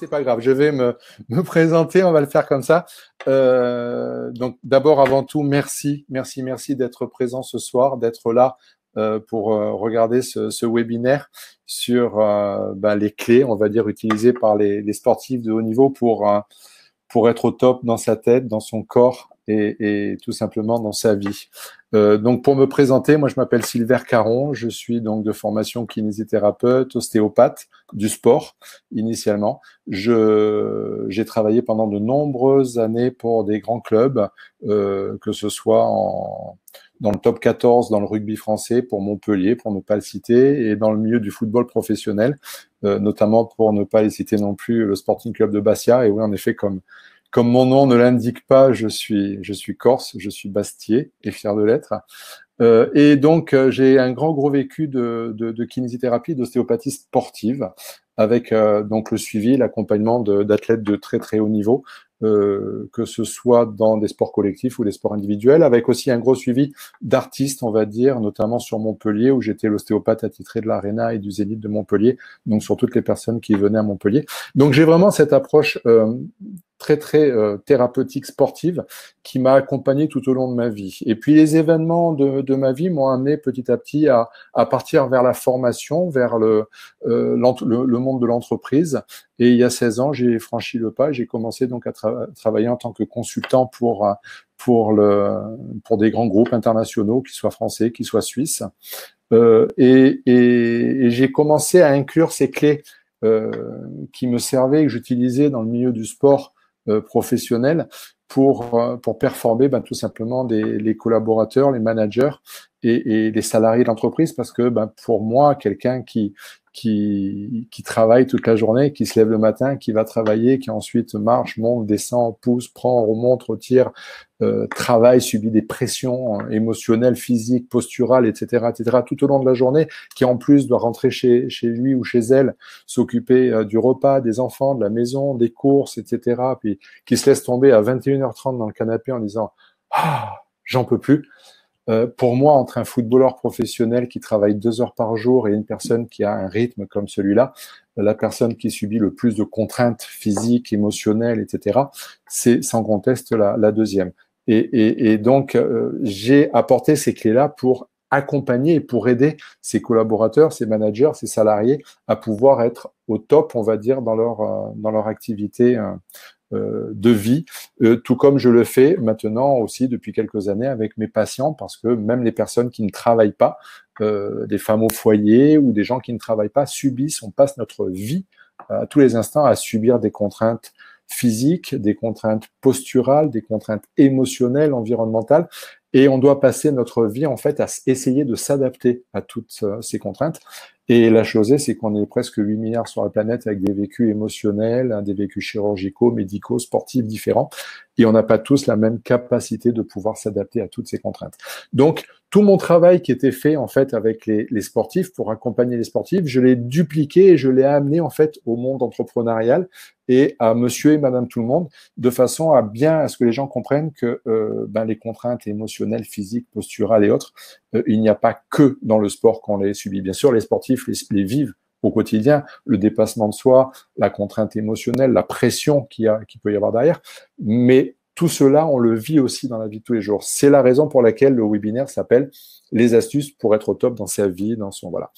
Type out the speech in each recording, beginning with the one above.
c'est pas grave, je vais me présenter, on va le faire comme ça. Donc d'abord, avant tout, merci d'être présent ce soir, d'être là pour regarder ce webinaire sur les clés, on va dire, utilisées par les sportifs de haut niveau pour être au top dans sa tête, dans son corps et tout simplement dans sa vie. Donc pour me présenter, moi je m'appelle Silver Caron, je suis donc de formation kinésithérapeute, ostéopathe du sport initialement. J'ai travaillé pendant de nombreuses années pour des grands clubs, que ce soit dans le top 14 dans le rugby français pour Montpellier, pour ne pas le citer, et dans le milieu du football professionnel, notamment pour ne pas les citer non plus, le Sporting Club de Bastia. Et oui, en effet, comme mon nom ne l'indique pas, je suis corse, je suis bastiais et fier de l'être. Et donc, j'ai un gros vécu de kinésithérapie, d'ostéopathie sportive, avec donc le suivi, l'accompagnement d'athlètes de très haut niveau, que ce soit dans des sports collectifs ou des sports individuels, avec aussi un gros suivi d'artistes, on va dire, notamment sur Montpellier, où j'étais l'ostéopathe attitré de l'Arena et du Zénith de Montpellier, donc sur toutes les personnes qui venaient à Montpellier. Donc j'ai vraiment cette approche très thérapeutique sportive qui m'a accompagné tout au long de ma vie. Et puis les événements de ma vie m'ont amené petit à petit à partir vers la formation, vers le monde de l'entreprise. Et il y a 16 ans, j'ai franchi le pas. J'ai commencé donc à travailler en tant que consultant pour des grands groupes internationaux, qu'ils soient français, qu'ils soient suisses. Et j'ai commencé à inclure ces clés qui me servaient, que j'utilisais dans le milieu du sport professionnel pour performer tout simplement les collaborateurs, les managers et les salariés de l'entreprise, parce que pour moi, quelqu'un qui travaille toute la journée, qui se lève le matin, qui va travailler, qui ensuite marche, monte, descend, pousse, prend, remonte, retire, travaille, subit des pressions émotionnelles, physiques, posturales, etc., tout au long de la journée, qui en plus doit rentrer chez lui ou chez elle, s'occuper du repas, des enfants, de la maison, des courses, etc., puis qui se laisse tomber à 21h30 dans le canapé en disant « Ah, j'en peux plus ». Pour moi, entre un footballeur professionnel qui travaille 2 heures par jour et une personne qui a un rythme comme celui-là, la personne qui subit le plus de contraintes physiques, émotionnelles, etc., c'est sans conteste la deuxième. Et donc, j'ai apporté ces clés-là pour accompagner et pour aider ces collaborateurs, ces managers, ces salariés à pouvoir être au top, on va dire, dans leur activité de vie, tout comme je le fais maintenant aussi depuis quelques années avec mes patients, parce que même les personnes qui ne travaillent pas, des femmes au foyer ou des gens qui ne travaillent pas, subissent, on passe notre vie à tous les instants à subir des contraintes physiques, des contraintes posturales, des contraintes émotionnelles, environnementales, et on doit passer notre vie en fait à essayer de s'adapter à toutes ces contraintes. Et la chose est, c'est qu'on est presque 8 milliards sur la planète avec des vécus émotionnels, des vécus chirurgicaux, médicaux, sportifs différents, et on n'a pas tous la même capacité de pouvoir s'adapter à toutes ces contraintes. Donc, tout mon travail qui était fait en fait avec les sportifs pour accompagner les sportifs, je l'ai dupliqué et je l'ai amené en fait au monde entrepreneurial et à monsieur et madame tout le monde, de façon à ce que les gens comprennent que les contraintes émotionnelles, physiques, posturales et autres, il n'y a pas que dans le sport qu'on les subit. Bien sûr, les sportifs les vivent au quotidien, le dépassement de soi, la contrainte émotionnelle, la pression qu'il peut y avoir derrière, mais tout cela, on le vit aussi dans la vie de tous les jours. C'est la raison pour laquelle le webinaire s'appelle « Les astuces pour être au top dans sa vie, dans son… » Voilà.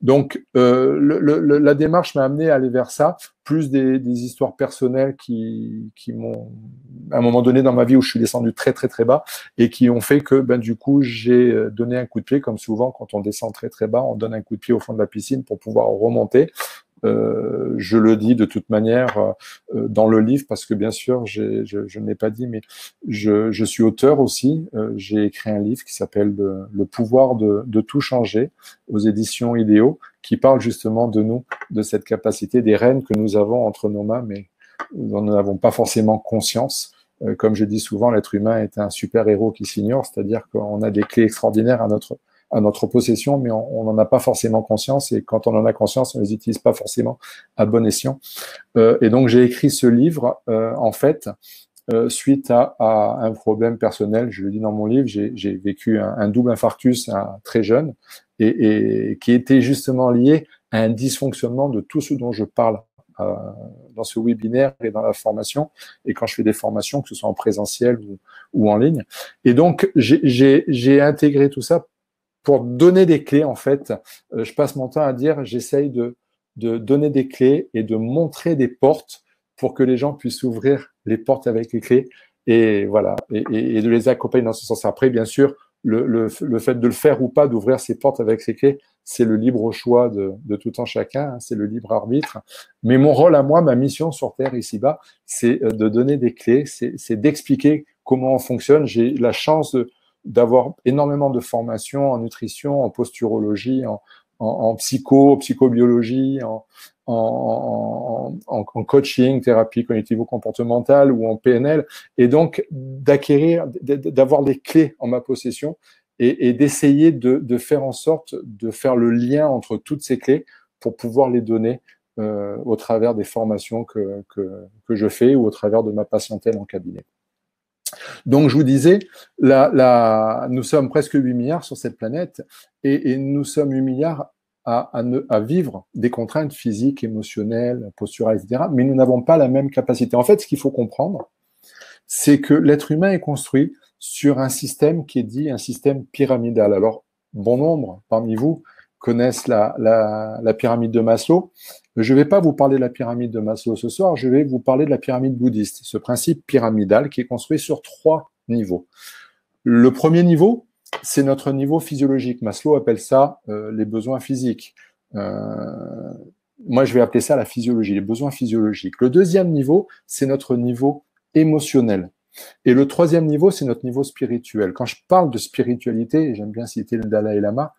Donc, la démarche m'a amené à aller vers ça, plus des histoires personnelles qui m'ont, à un moment donné dans ma vie où je suis descendu très bas et qui ont fait que, du coup, j'ai donné un coup de pied, comme souvent, quand on descend très bas, on donne un coup de pied au fond de la piscine pour pouvoir remonter. Je le dis de toute manière dans le livre, parce que bien sûr, je ne l'ai pas dit, mais je suis auteur aussi. J'ai écrit un livre qui s'appelle Le pouvoir de tout changer, aux éditions Idéo, qui parle justement de nous, de cette capacité, des rênes que nous avons entre nos mains, mais dont nous n'avons pas forcément conscience. Comme je dis souvent, l'être humain est un super-héros qui s'ignore, c'est-à-dire qu'on a des clés extraordinaires à notre possession, mais on n'en a pas forcément conscience, et quand on en a conscience, on les utilise pas forcément à bon escient. Et donc j'ai écrit ce livre, en fait, suite à un problème personnel. Je le dis dans mon livre, j'ai vécu un double infarctus très jeune, et qui était justement lié à un dysfonctionnement de tout ce dont je parle dans ce webinaire et dans la formation, et quand je fais des formations, que ce soit en présentiel ou en ligne. Et donc, j'ai intégré tout ça pour donner des clés, en fait. Je passe mon temps à dire, j'essaye de donner des clés et de montrer des portes pour que les gens puissent ouvrir les portes avec les clés, et voilà, et de les accompagner dans ce sens. Après, bien sûr, le fait de le faire ou pas, d'ouvrir ces portes avec ces clés, c'est le libre choix de tout un chacun, hein, c'est le libre arbitre. Mais mon rôle à moi, ma mission sur Terre ici-bas, c'est de donner des clés, c'est d'expliquer comment on fonctionne. J'ai la chance d'avoir énormément de formations en nutrition, en posturologie, en psychobiologie, en coaching, thérapie cognitivo-comportementale ou en PNL, et donc d'avoir les clés en ma possession et d'essayer de faire en sorte de faire le lien entre toutes ces clés pour pouvoir les donner au travers des formations que je fais ou au travers de ma patientèle en cabinet. Donc, je vous disais, nous sommes presque 8 milliards sur cette planète et nous sommes 8 milliards à vivre des contraintes physiques, émotionnelles, posturales, etc. Mais nous n'avons pas la même capacité. En fait, ce qu'il faut comprendre, c'est que l'être humain est construit sur un système qui est dit un système pyramidal. Alors, bon nombre parmi vous connaissent la pyramide de Maslow. Je ne vais pas vous parler de la pyramide de Maslow ce soir, je vais vous parler de la pyramide bouddhiste, ce principe pyramidal qui est construit sur 3 niveaux. Le premier niveau, c'est notre niveau physiologique. Maslow appelle ça les besoins physiques. Moi, je vais appeler ça la physiologie, les besoins physiologiques. Le deuxième niveau, c'est notre niveau émotionnel. Et le troisième niveau, c'est notre niveau spirituel. Quand je parle de spiritualité, j'aime bien citer le Dalai Lama,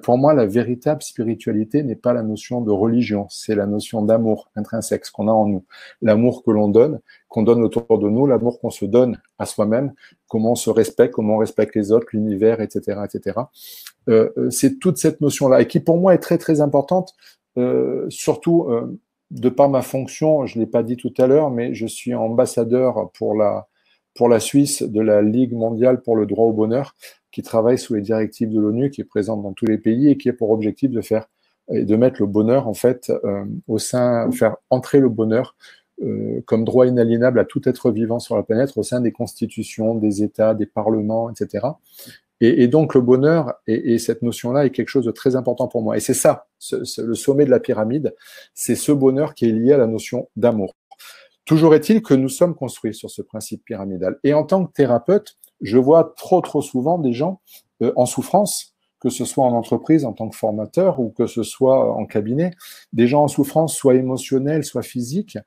pour moi, la véritable spiritualité n'est pas la notion de religion, c'est la notion d'amour intrinsèque, ce qu'on a en nous. L'amour que l'on donne, qu'on donne autour de nous, l'amour qu'on se donne à soi-même, comment on se respecte, comment on respecte les autres, l'univers, etc., etc. C'est toute cette notion-là, et qui pour moi est très, très importante, surtout de par ma fonction, je ne l'ai pas dit tout à l'heure, mais je suis ambassadeur pour la Suisse de la Ligue mondiale pour le droit au bonheur, qui travaille sous les directives de l'ONU, qui est présente dans tous les pays et qui a pour objectif de mettre le bonheur en fait faire entrer le bonheur comme droit inaliénable à tout être vivant sur la planète au sein des constitutions, des États, des parlements, etc. Et donc le bonheur et cette notion-là est quelque chose de très important pour moi. Et c'est ça, le sommet de la pyramide, c'est ce bonheur qui est lié à la notion d'amour. Toujours est-il que nous sommes construits sur ce principe pyramidal. Et en tant que thérapeute, je vois trop souvent des gens en souffrance, que ce soit en entreprise, en tant que formateur, ou que ce soit en cabinet, des gens en souffrance, soit émotionnelle, soit physique.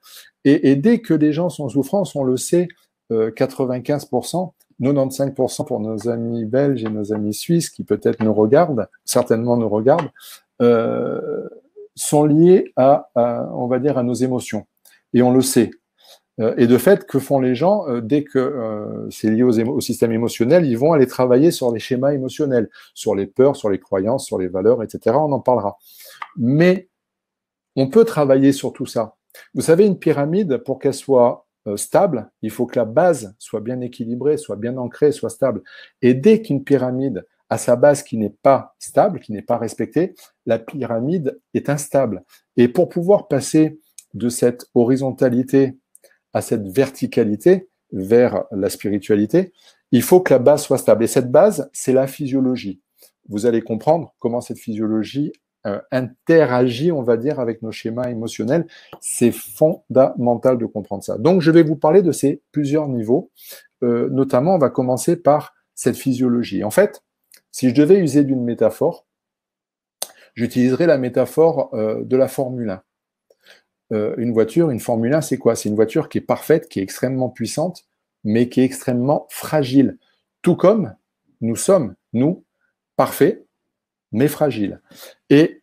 Et dès que des gens sont en souffrance, on le sait, 95%, 95% pour nos amis belges et nos amis suisses, qui peut-être nous regardent, certainement nous regardent, sont liés on va dire, à nos émotions. Et on le sait. Et de fait, que font les gens dès que c'est lié au système émotionnel, ils vont aller travailler sur les schémas émotionnels, sur les peurs, sur les croyances, sur les valeurs, etc. On en parlera. Mais on peut travailler sur tout ça. Vous savez, une pyramide, pour qu'elle soit stable, il faut que la base soit bien équilibrée, soit bien ancrée, soit stable. Et dès qu'une pyramide a sa base qui n'est pas stable, qui n'est pas respectée, la pyramide est instable. Et pour pouvoir passer de cette horizontalité à cette verticalité vers la spiritualité, il faut que la base soit stable. Et cette base, c'est la physiologie. Vous allez comprendre comment cette physiologie interagit, on va dire, avec nos schémas émotionnels. C'est fondamental de comprendre ça. Donc, je vais vous parler de ces plusieurs niveaux. Notamment, on va commencer par cette physiologie. En fait, si je devais user d'une métaphore, j'utiliserais la métaphore de la Formule 1. Une voiture, une Formule 1, c'est quoi? C'est une voiture qui est parfaite, qui est extrêmement puissante, mais qui est extrêmement fragile. Tout comme nous sommes, nous, parfaits, mais fragiles. Et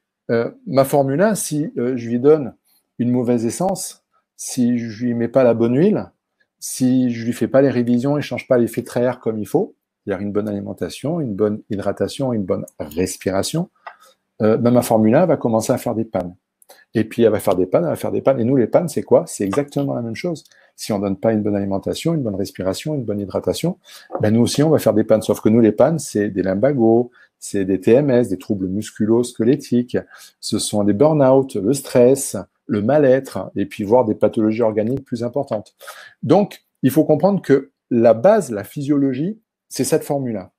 ma Formule 1, si je lui donne une mauvaise essence, si je lui mets pas la bonne huile, si je lui fais pas les révisions et je change pas les filtres à air comme il faut, c'est-à-dire une bonne alimentation, une bonne hydratation, une bonne respiration, ma Formule 1 va commencer à faire des pannes. Et puis elle va faire des pannes, elle va faire des pannes. Et nous, les pannes, c'est quoi? C'est exactement la même chose. Si on donne pas une bonne alimentation, une bonne respiration, une bonne hydratation, ben nous aussi, on va faire des pannes. Sauf que nous, les pannes, c'est des lumbagos, c'est des TMS, des troubles musculo-squelettiques, ce sont des burn-out, le stress, le mal-être, et puis voir des pathologies organiques plus importantes. Donc, il faut comprendre que la base, la physiologie, c'est cette formule-là.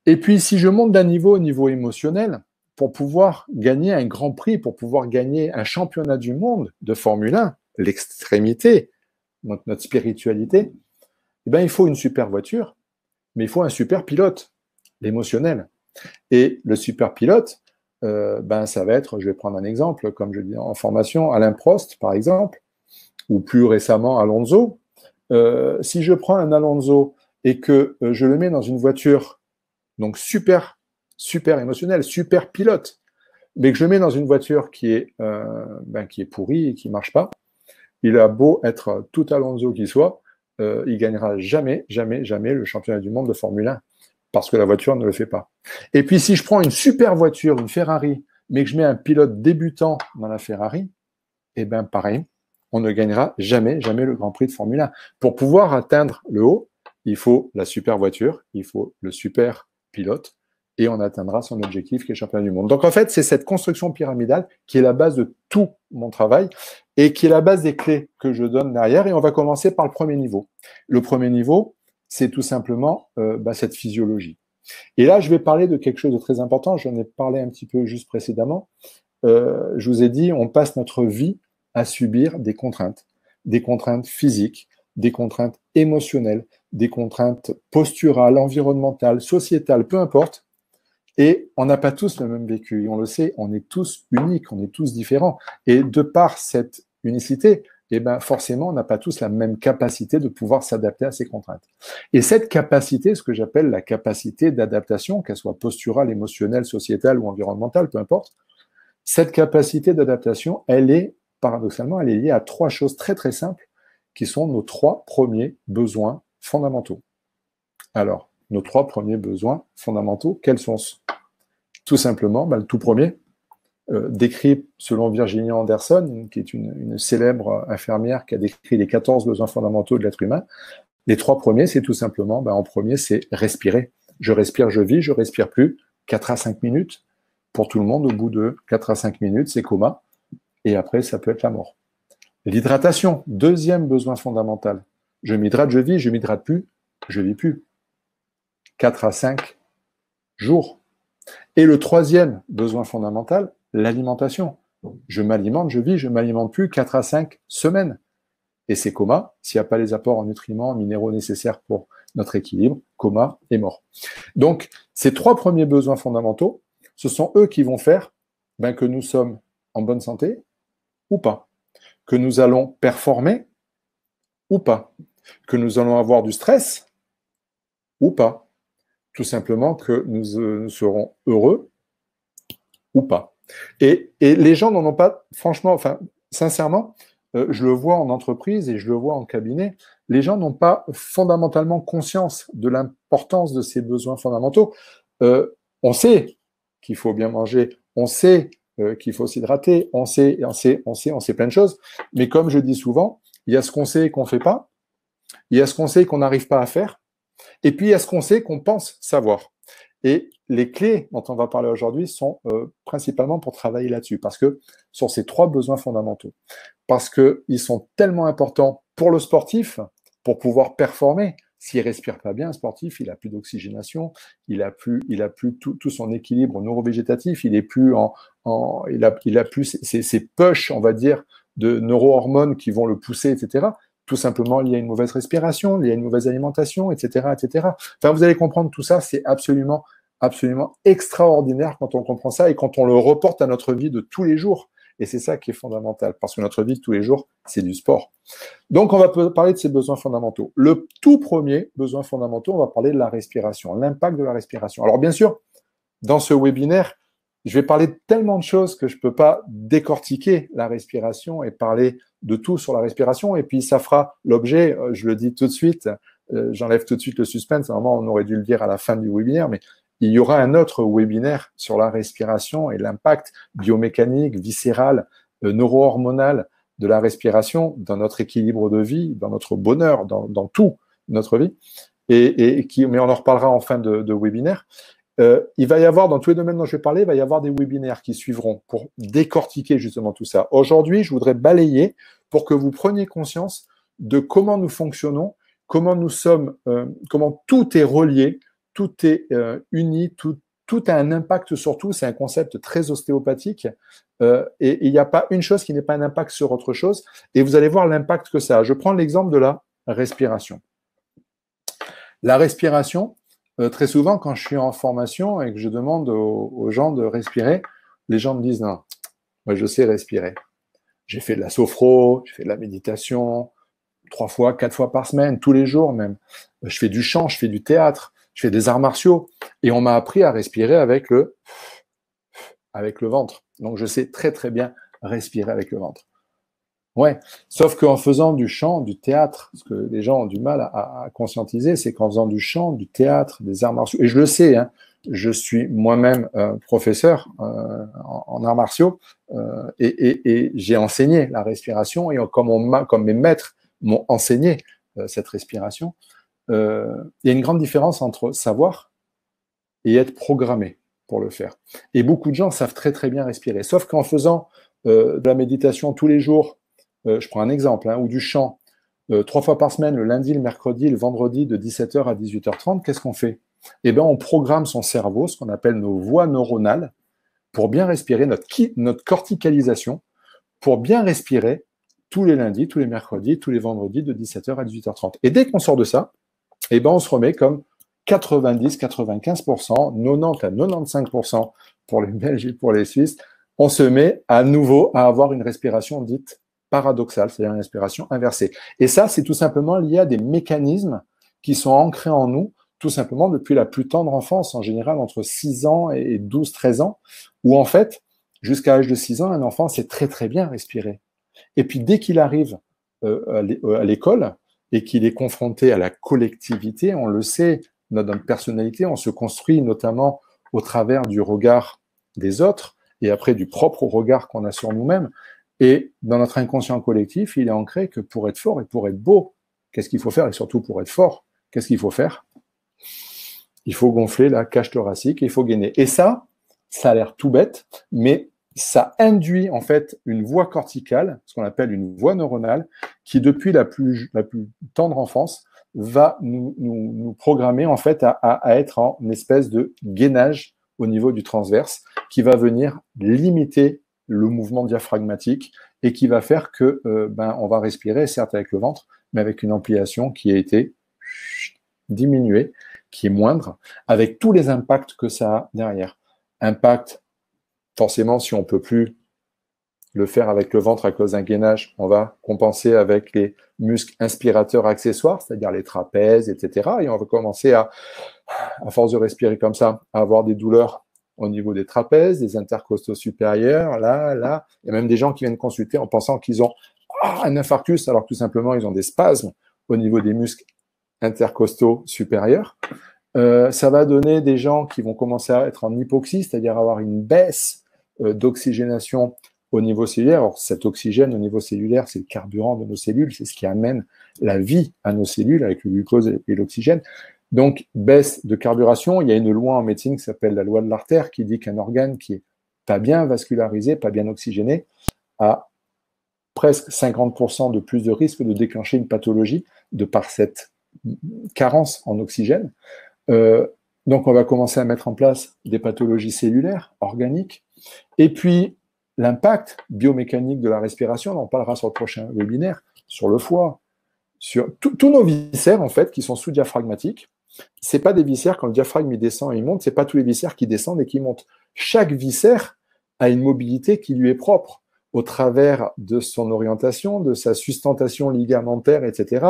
Et puis, si je monte d'un niveau au niveau émotionnel, pour pouvoir gagner un grand prix, pour pouvoir gagner un championnat du monde de Formule 1, l'extrémité, notre spiritualité, eh bien, il faut une super voiture, mais il faut un super pilote, l'émotionnel. Et le super pilote, ça va être, je vais prendre un exemple, comme je dis en formation, Alain Prost, par exemple, ou plus récemment Alonso. Si je prends un Alonso et que je le mets dans une voiture, donc super émotionnelle, super pilote, mais que je le mets dans une voiture qui est pourrie et qui ne marche pas, il a beau être tout Alonso qu'il soit, il gagnera jamais le championnat du monde de Formule 1 parce que la voiture ne le fait pas. Et puis si je prends une super voiture, une Ferrari, mais que je mets un pilote débutant dans la Ferrari, eh bien pareil, on ne gagnera jamais le Grand Prix de Formule 1. Pour pouvoir atteindre le haut, il faut la super voiture, il faut le super pilote, et on atteindra son objectif qui est championnat du monde. Donc en fait, c'est cette construction pyramidale qui est la base de tout mon travail et qui est la base des clés que je donne derrière. Et on va commencer par le premier niveau. Le premier niveau, c'est tout simplement cette physiologie. Et là, je vais parler de quelque chose de très important. J'en ai parlé un petit peu juste précédemment. Je vous ai dit, on passe notre vie à subir des contraintes physiques, des contraintes émotionnelles, des contraintes posturales, environnementales, sociétales, peu importe. Et on n'a pas tous le même vécu. Et on le sait, on est tous uniques, on est tous différents. Et de par cette unicité, forcément, on n'a pas tous la même capacité de pouvoir s'adapter à ces contraintes. Et cette capacité, ce que j'appelle la capacité d'adaptation, qu'elle soit posturale, émotionnelle, sociétale ou environnementale, peu importe, cette capacité d'adaptation, paradoxalement, elle est liée à trois choses très très simples qui sont nos trois premiers besoins fondamentaux. Alors, nos trois premiers besoins fondamentaux, quels sont-ce? Tout simplement, le tout premier, décrit selon Virginia Anderson, qui est une célèbre infirmière qui a décrit les 14 besoins fondamentaux de l'être humain. Les trois premiers, c'est tout simplement, en premier, c'est respirer. Je respire, je vis, je respire plus. 4 à 5 minutes. Pour tout le monde, au bout de 4 à 5 minutes, c'est coma. Et après, ça peut être la mort. L'hydratation, deuxième besoin fondamental. Je m'hydrate, je vis, je m'hydrate plus, je vis plus. 4 à 5 jours. Et le troisième besoin fondamental, l'alimentation. Je m'alimente, je vis, je ne m'alimente plus 4 à 5 semaines. Et c'est coma, s'il n'y a pas les apports en nutriments, en minéraux nécessaires pour notre équilibre, coma et mort. Donc, ces trois premiers besoins fondamentaux, ce sont eux qui vont faire que nous sommes en bonne santé ou pas, que nous allons performer ou pas, que nous allons avoir du stress ou pas, tout simplement que nous serons heureux ou pas. Et les gens n'en ont pas, franchement, sincèrement, je le vois en entreprise et je le vois en cabinet, les gens n'ont pas fondamentalement conscience de l'importance de ces besoins fondamentaux. On sait qu'il faut bien manger, on sait qu'il faut s'hydrater, on sait plein de choses, mais comme je dis souvent, il y a ce qu'on sait et qu'on ne fait pas, il y a ce qu'on sait et qu'on n'arrive pas à faire, et puis il y a ce qu'on sait qu'on pense savoir. Et les clés dont on va parler aujourd'hui sont principalement pour travailler là-dessus, parce que sur ces trois besoins fondamentaux, parce qu'ils sont tellement importants pour le sportif, pour pouvoir performer. S'il ne respire pas bien, un sportif, il n'a plus d'oxygénation, il n'a plus tout son équilibre neurovégétatif, il a plus ses pushs, on va dire, de neurohormones qui vont le pousser, etc. Tout simplement lié à une mauvaise respiration, lié à une mauvaise alimentation, etc., etc. Enfin, vous allez comprendre tout ça, c'est absolument extraordinaire quand on comprend ça et quand on le reporte à notre vie de tous les jours. Et c'est ça qui est fondamental, parce que notre vie de tous les jours, c'est du sport. Donc, on va parler de ces besoins fondamentaux. Le tout premier besoin fondamental, on va parler de la respiration, l'impact de la respiration. Alors, bien sûr, dans ce webinaire, je vais parler de tellement de choses que je ne peux pas décortiquer la respiration et parler de tout sur la respiration. Et puis, ça fera l'objet, je le dis tout de suite, j'enlève tout de suite le suspense. Normalement, on aurait dû le dire à la fin du webinaire, mais il y aura un autre webinaire sur la respiration et l'impact biomécanique, viscéral, neurohormonal de la respiration dans notre équilibre de vie, dans notre bonheur, dans tout notre vie. Mais on en reparlera en fin de webinaire. Il va y avoir, dans tous les domaines dont je vais parler, il va y avoir des webinaires qui suivront pour décortiquer justement tout ça. Aujourd'hui, je voudrais balayer pour que vous preniez conscience de comment nous fonctionnons, comment nous sommes, comment tout est relié, tout est uni, tout a un impact sur tout. C'est un concept très ostéopathique. Et il n'y a pas une chose qui n'ait pas un impact sur autre chose. Et vous allez voir l'impact que ça a. Je prends l'exemple de la respiration. La respiration, très souvent, quand je suis en formation et que je demande aux gens de respirer, les gens me disent non, moi je sais respirer. J'ai fait de la sophro, j'ai fait de la méditation, 3 fois, 4 fois par semaine, tous les jours même. Je fais du chant, je fais du théâtre, je fais des arts martiaux. Et on m'a appris à respirer avec le ventre. Donc je sais très très bien respirer avec le ventre. Ouais, sauf qu'en faisant du chant, du théâtre, ce que les gens ont du mal à conscientiser, c'est qu'en faisant du chant, du théâtre, des arts martiaux, et je le sais, hein, je suis moi-même professeur en arts martiaux et j'ai enseigné la respiration et comme mes maîtres m'ont enseigné cette respiration, il y a une grande différence entre savoir et être programmé pour le faire. Et beaucoup de gens savent très très bien respirer, sauf qu'en faisant de la méditation tous les jours, je prends un exemple, hein, ou du chant, 3 fois par semaine, le lundi, le mercredi, le vendredi, de 17h à 18h30, qu'est-ce qu'on fait? Eh bien, on programme son cerveau, ce qu'on appelle nos voies neuronales, pour bien respirer, notre corticalisation, pour bien respirer tous les lundis, tous les mercredis, tous les vendredis, de 17h à 18h30. Et dès qu'on sort de ça, eh ben, on se remet comme 90, 95%, 90 à 95% pour les Belges et pour les Suisses, on se met à nouveau à avoir une respiration dite paradoxale, c'est-à-dire une respiration inversée. Et ça, c'est tout simplement lié à des mécanismes qui sont ancrés en nous, tout simplement depuis la plus tendre enfance, en général entre 6 ans et 12, 13 ans, où en fait, jusqu'à l'âge de 6 ans, un enfant sait très très bien respirer. Et puis dès qu'il arrive à l'école et qu'il est confronté à la collectivité, on le sait, notre personnalité, on se construit notamment au travers du regard des autres et après du propre regard qu'on a sur nous-mêmes. Et dans notre inconscient collectif, il est ancré que pour être fort et pour être beau, qu'est-ce qu'il faut faire? Et surtout pour être fort, qu'est-ce qu'il faut faire? Il faut gonfler la cage thoracique et il faut gainer. Et ça a l'air tout bête, mais ça induit en fait une voie corticale, ce qu'on appelle une voie neuronale, qui depuis la plus tendre enfance va nous programmer en fait à être en espèce de gainage au niveau du transverse, qui va venir limiter le mouvement diaphragmatique et qui va faire que on va respirer, certes avec le ventre, mais avec une ampliation qui a été diminuée, qui est moindre, avec tous les impacts que ça a derrière. Impact, forcément, si on ne peut plus le faire avec le ventre à cause d'un gainage, on va compenser avec les muscles inspirateurs accessoires, c'est-à-dire les trapèzes, etc. Et on va commencer à force de respirer comme ça, à avoir des douleurs au niveau des trapèzes, des intercostaux supérieurs, là. Il y a même des gens qui viennent consulter en pensant qu'ils ont un infarctus, alors que tout simplement, ils ont des spasmes au niveau des muscles intercostaux supérieurs. Ça va donner des gens qui vont commencer à être en hypoxie, c'est-à-dire avoir une baisse d'oxygénation au niveau cellulaire. Alors, cet oxygène au niveau cellulaire, c'est le carburant de nos cellules, c'est ce qui amène la vie à nos cellules avec le glucose et l'oxygène. Donc, baisse de carburation. Il y a une loi en médecine qui s'appelle la loi de l'artère qui dit qu'un organe qui est pas bien vascularisé, pas bien oxygéné, a presque 50% de plus de risque de déclencher une pathologie de par cette carence en oxygène. Donc, on va commencer à mettre en place des pathologies cellulaires, organiques. Et puis, l'impact biomécanique de la respiration, on en parlera sur le prochain webinaire, sur le foie, sur tous nos viscères, en fait, qui sont sous-diaphragmatiques. C'est pas des viscères, quand le diaphragme il descend et il monte, c'est pas tous les viscères qui descendent et qui montent. Chaque viscère a une mobilité qui lui est propre au travers de son orientation, de sa sustentation ligamentaire, etc.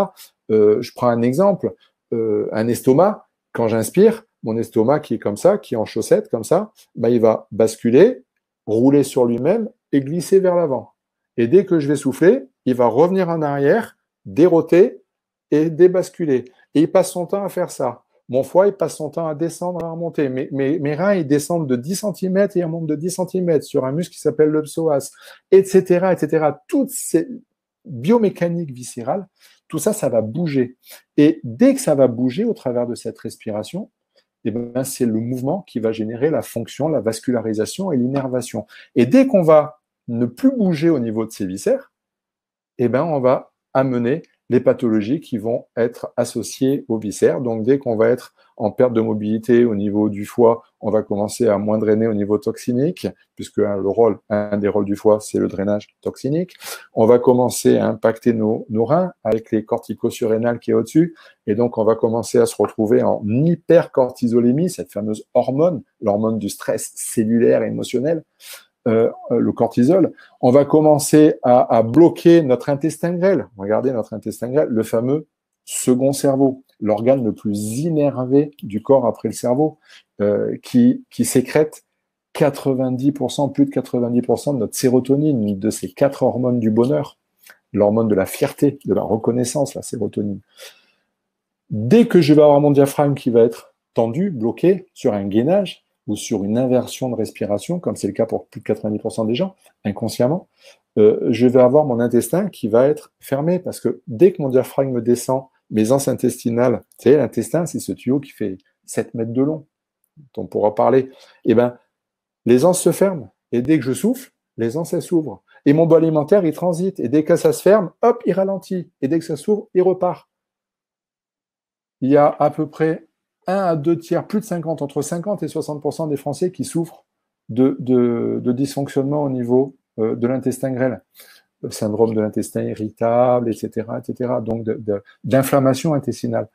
Je prends un exemple, un estomac, quand j'inspire, mon estomac qui est comme ça, qui est en chaussette, comme ça, il va basculer, rouler sur lui-même et glisser vers l'avant. Et dès que je vais souffler, il va revenir en arrière, déroter et débasculer. Et il passe son temps à faire ça. Mon foie, il passe son temps à descendre, à remonter. Mes reins, ils descendent de 10 cm et ils remontent de 10 cm sur un muscle qui s'appelle le psoas, etc., etc. Toutes ces biomécaniques viscérales, tout ça, ça va bouger. Et dès que ça va bouger au travers de cette respiration, eh ben, c'est le mouvement qui va générer la fonction, la vascularisation et l'innervation. Et dès qu'on va ne plus bouger au niveau de ces viscères, eh ben, on va amener les pathologies qui vont être associées aux viscères. Donc, dès qu'on va être en perte de mobilité au niveau du foie, on va commencer à moins drainer au niveau toxinique, puisque un des rôles du foie, c'est le drainage toxinique. On va commencer à impacter nos reins avec les corticosurrénales qui est au-dessus. Et donc, on va commencer à se retrouver en hypercortisolémie, cette fameuse hormone, l'hormone du stress cellulaire et émotionnel. Le cortisol, on va commencer à bloquer notre intestin grêle. Regardez notre intestin grêle, le fameux second cerveau, l'organe le plus innervé du corps après le cerveau, qui sécrète 90%, plus de 90% de notre sérotonine, de ces 4 hormones du bonheur, l'hormone de la fierté, de la reconnaissance, la sérotonine. Dès que je vais avoir mon diaphragme qui va être tendu, bloqué sur un gainage, ou sur une inversion de respiration, comme c'est le cas pour plus de 90% des gens, inconsciemment, je vais avoir mon intestin qui va être fermé, parce que dès que mon diaphragme descend, mes anses intestinales, vous savez, l'intestin, c'est ce tuyau qui fait 7 mètres de long, dont on pourra parler, et ben, les anses se ferment, et dès que je souffle, les anses s'ouvrent. Et mon bol alimentaire, il transite, et dès que ça se ferme, hop, il ralentit, et dès que ça s'ouvre, il repart. Il y a à peu près 1 à 2 tiers, plus de 50, entre 50 et 60% des Français qui souffrent de dysfonctionnement au niveau de l'intestin grêle, le syndrome de l'intestin irritable, etc., donc d'inflammation intestinale.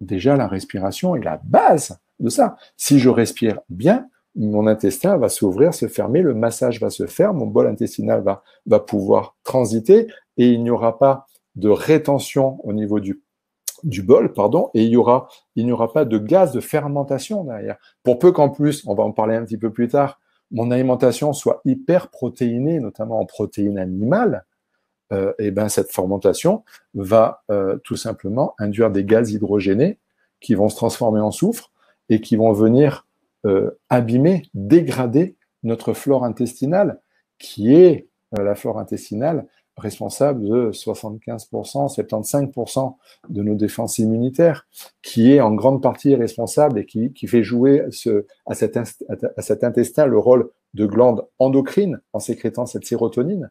Déjà, la respiration est la base de ça. Si je respire bien, mon intestin va s'ouvrir, se fermer, le massage va se faire, mon bol intestinal va pouvoir transiter et il n'y aura pas de rétention au niveau du bol, pardon, et il n'y aura pas de gaz de fermentation derrière. Pour peu qu'en plus, on va en parler un petit peu plus tard, mon alimentation soit hyper protéinée, notamment en protéines animales, et ben cette fermentation va tout simplement induire des gaz hydrogénés qui vont se transformer en soufre et qui vont venir abîmer, dégrader notre flore intestinale, qui est la flore intestinale responsable de 75%, 75% de nos défenses immunitaires, qui est en grande partie responsable et qui fait jouer à cet intestin le rôle de glande endocrine en sécrétant cette sérotonine,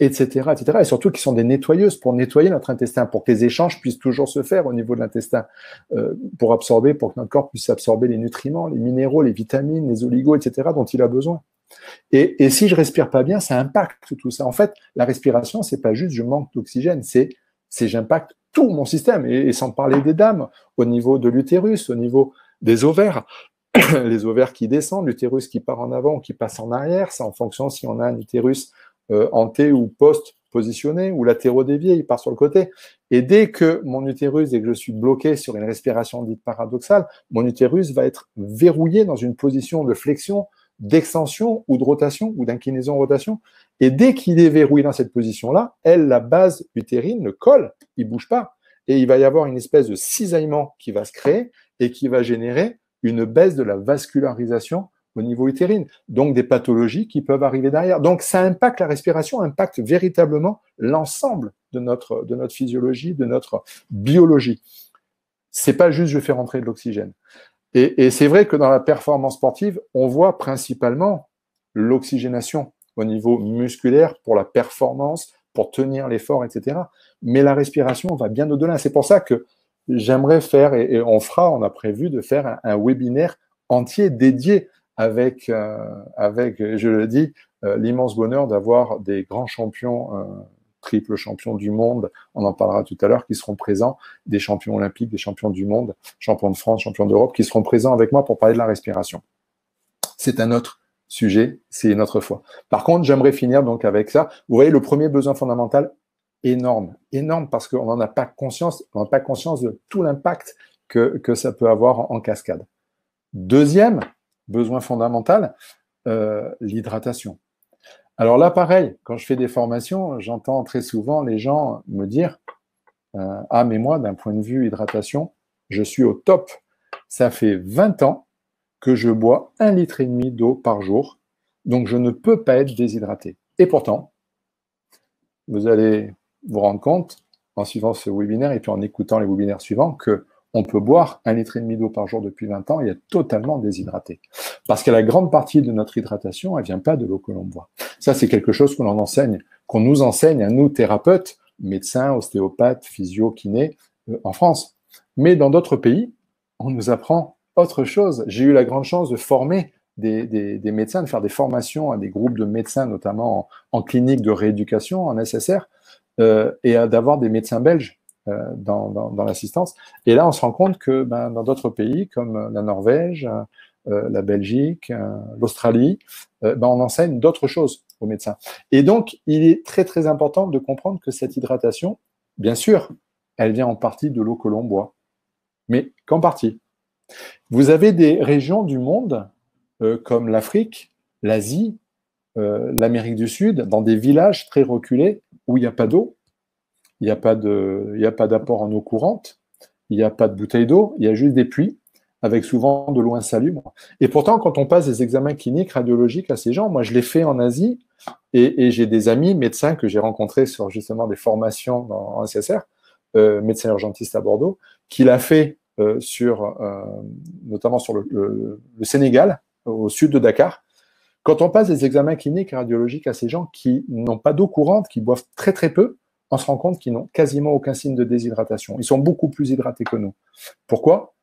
etc., etc. Et surtout qui sont des nettoyeuses pour nettoyer notre intestin, pour que les échanges puissent toujours se faire au niveau de l'intestin, pour que notre corps puisse absorber les nutriments, les minéraux, les vitamines, les oligos, etc., dont il a besoin. Et si je respire pas bien, ça impacte tout ça. En fait, la respiration, c'est pas juste je manque d'oxygène, c'est j'impacte tout mon système. Et sans parler des dames, au niveau de l'utérus, au niveau des ovaires, les ovaires qui descendent, l'utérus qui part en avant ou qui passe en arrière, c'est en fonction si on a un utérus anté ou post positionné ou latérodévié, il part sur le côté. Et dès que mon utérus, dès que je suis bloqué sur une respiration dite paradoxale, mon utérus va être verrouillé dans une position de flexion, d'extension ou de rotation ou d'inclinaison-rotation. Et dès qu'il est verrouillé dans cette position-là, la base utérine, le col, il bouge pas. Et il va y avoir une espèce de cisaillement qui va se créer et qui va générer une baisse de la vascularisation au niveau utérine. Donc des pathologies qui peuvent arriver derrière. Donc ça impacte la respiration, impacte véritablement l'ensemble de notre physiologie, de notre biologie. C'est pas juste je fais rentrer de l'oxygène. Et c'est vrai que dans la performance sportive, on voit principalement l'oxygénation au niveau musculaire pour la performance, pour tenir l'effort, etc. Mais la respiration va bien au-delà. C'est pour ça que j'aimerais faire, et on a prévu de faire un webinaire entier dédié avec, je le dis, l'immense bonheur d'avoir des grands champions, triple champions du monde, on en parlera tout à l'heure, qui seront présents, des champions olympiques, des champions du monde, champions de France, champions d'Europe, qui seront présents avec moi pour parler de la respiration. C'est un autre sujet, c'est une autre fois. Par contre, j'aimerais finir donc avec ça. Vous voyez, le premier besoin fondamental, énorme parce qu'on n'en a pas conscience, on n'a pas conscience de tout l'impact que ça peut avoir en cascade. Deuxième besoin fondamental, l'hydratation. Alors là, pareil, quand je fais des formations, j'entends très souvent les gens me dire « Ah, mais moi, d'un point de vue hydratation, je suis au top. Ça fait 20 ans que je bois 1,5 litre d'eau par jour, donc je ne peux pas être déshydraté. » Et pourtant, vous allez vous rendre compte, en suivant ce webinaire et puis en écoutant les webinaires suivants, on peut boire 1,5 litre d'eau par jour depuis 20 ans et être totalement déshydraté. Parce que la grande partie de notre hydratation, elle vient pas de l'eau que l'on boit. Ça, c'est quelque chose qu'on nous enseigne à nous, thérapeutes, médecins, ostéopathes, physio, kinés, en France. Mais dans d'autres pays, on nous apprend autre chose. J'ai eu la grande chance de former des médecins, de faire des formations à des groupes de médecins, notamment en clinique de rééducation, en SSR, et d'avoir des médecins belges dans l'assistance. Et là, on se rend compte que dans d'autres pays, comme la Norvège, la Belgique, l'Australie, on enseigne d'autres choses aux médecins. Et donc, il est très, très important de comprendre que cette hydratation, bien sûr, elle vient en partie de l'eau que l'on boit, mais qu'en partie. Vous avez des régions du monde, comme l'Afrique, l'Asie, l'Amérique du Sud, dans des villages très reculés où il n'y a pas d'eau, il n'y a pas d'apport en eau courante, il n'y a pas de bouteille d'eau, il y a juste des puits avec souvent de l'eau insalubre. Et pourtant, quand on passe des examens cliniques, radiologiques à ces gens, moi je l'ai fait en Asie et j'ai des amis médecins que j'ai rencontrés sur justement des formations en SSR, médecin urgentiste à Bordeaux, qui l'a fait notamment sur le Sénégal, au sud de Dakar. Quand on passe des examens cliniques et radiologiques à ces gens qui n'ont pas d'eau courante, qui boivent très très peu, on se rend compte qu'ils n'ont quasiment aucun signe de déshydratation. Ils sont beaucoup plus hydratés que nous. Pourquoi ?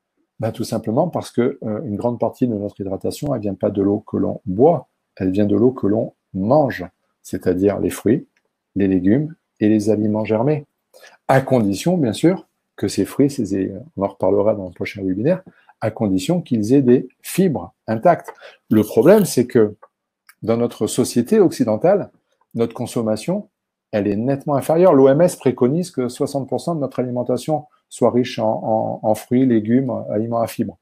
Tout simplement parce que une grande partie de notre hydratation, elle vient pas de l'eau que l'on boit, elle vient de l'eau que l'on mange, c'est-à-dire les fruits, les légumes et les aliments germés. À condition, bien sûr, que ces fruits, on en reparlera dans le prochain webinaire, à condition qu'ils aient des fibres intactes. Le problème, c'est que dans notre société occidentale, notre consommation, elle est nettement inférieure. L'OMS préconise que 60% de notre alimentation soit riche en fruits, légumes, aliments à fibres.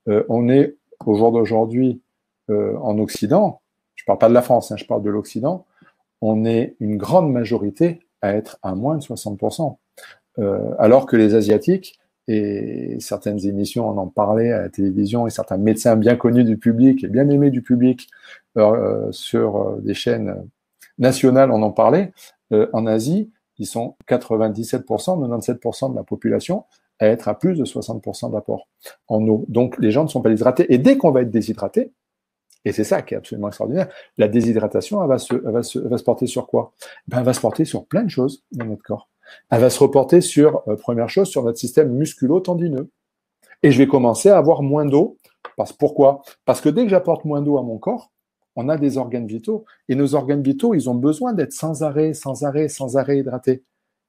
On est, au jour d'aujourd'hui, en Occident, je ne parle pas de la France, je parle de l'Occident, on est une grande majorité à être à moins de 60%. Alors que les Asiatiques, et certaines émissions on en parlait à la télévision, et certains médecins bien connus du public et bien aimés du public sur des chaînes nationales, on en parlait, en Asie, ils sont 97%, 97% de la population à être à plus de 60% d'apport en eau. Donc les gens ne sont pas déshydratés. Et dès qu'on va être déshydraté, et c'est ça qui est absolument extraordinaire, la déshydratation, elle va se porter sur quoi ? Elle va se porter sur plein de choses dans notre corps. Elle va se reporter sur, première chose, sur notre système musculo-tendineux. Et je vais commencer à avoir moins d'eau. Pourquoi ? Parce que dès que j'apporte moins d'eau à mon corps, on a des organes vitaux. Et nos organes vitaux, ils ont besoin d'être sans arrêt hydratés.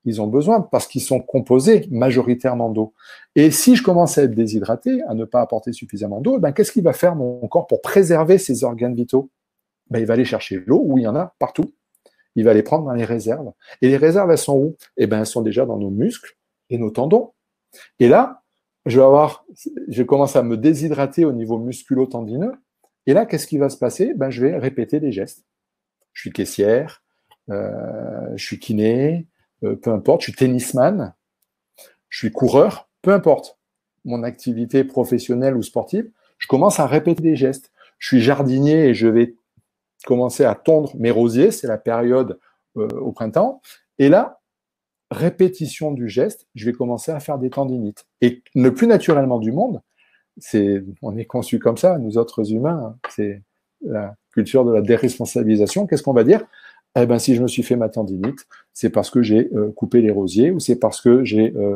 Ils ont besoin parce qu'ils sont composés majoritairement d'eau. Et si je commence à être déshydraté, à ne pas apporter suffisamment d'eau, qu'est-ce qu'il va faire mon corps pour préserver ces organes vitaux ? Il va aller chercher l'eau où il y en a partout. Il va les prendre dans les réserves. Et les réserves, elles sont où ? Elles sont déjà dans nos muscles et nos tendons. Et là, je commence à me déshydrater au niveau musculo-tendineux. Et là, qu'est-ce qui va se passer ? Je vais répéter des gestes. Je suis caissière, je suis kiné, peu importe, je suis tennisman, je suis coureur, peu importe. Mon activité professionnelle ou sportive, je commence à répéter des gestes. Je suis jardinier et je vais commencer à tondre mes rosiers, c'est la période au printemps. Et là, répétition du geste, je vais commencer à faire des tendinites. Et le plus naturellement du monde, on est conçu comme ça, nous autres humains, c'est la culture de la déresponsabilisation. Qu'est-ce qu'on va dire ? Si je me suis fait ma tendinite, c'est parce que j'ai coupé les rosiers, ou c'est parce que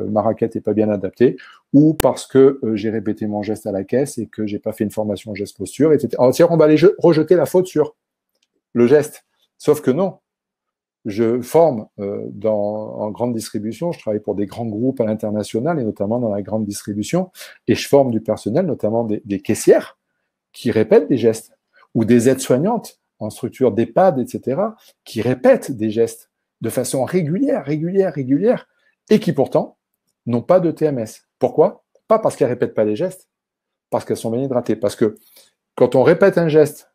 ma raquette n'est pas bien adaptée, ou parce que j'ai répété mon geste à la caisse et que j'ai pas fait une formation geste posture, etc. Alors, on va aller rejeter la faute sur le geste. Sauf que non. Je forme en grande distribution, je travaille pour des grands groupes à l'international et notamment dans la grande distribution, et je forme du personnel, notamment des caissières, qui répètent des gestes, ou des aides-soignantes en structure d'EHPAD, etc., qui répètent des gestes de façon régulière, et qui pourtant n'ont pas de TMS. Pourquoi ? Pas parce qu'elles répètent pas les gestes, parce qu'elles sont bien hydratées. Parce que quand on répète un geste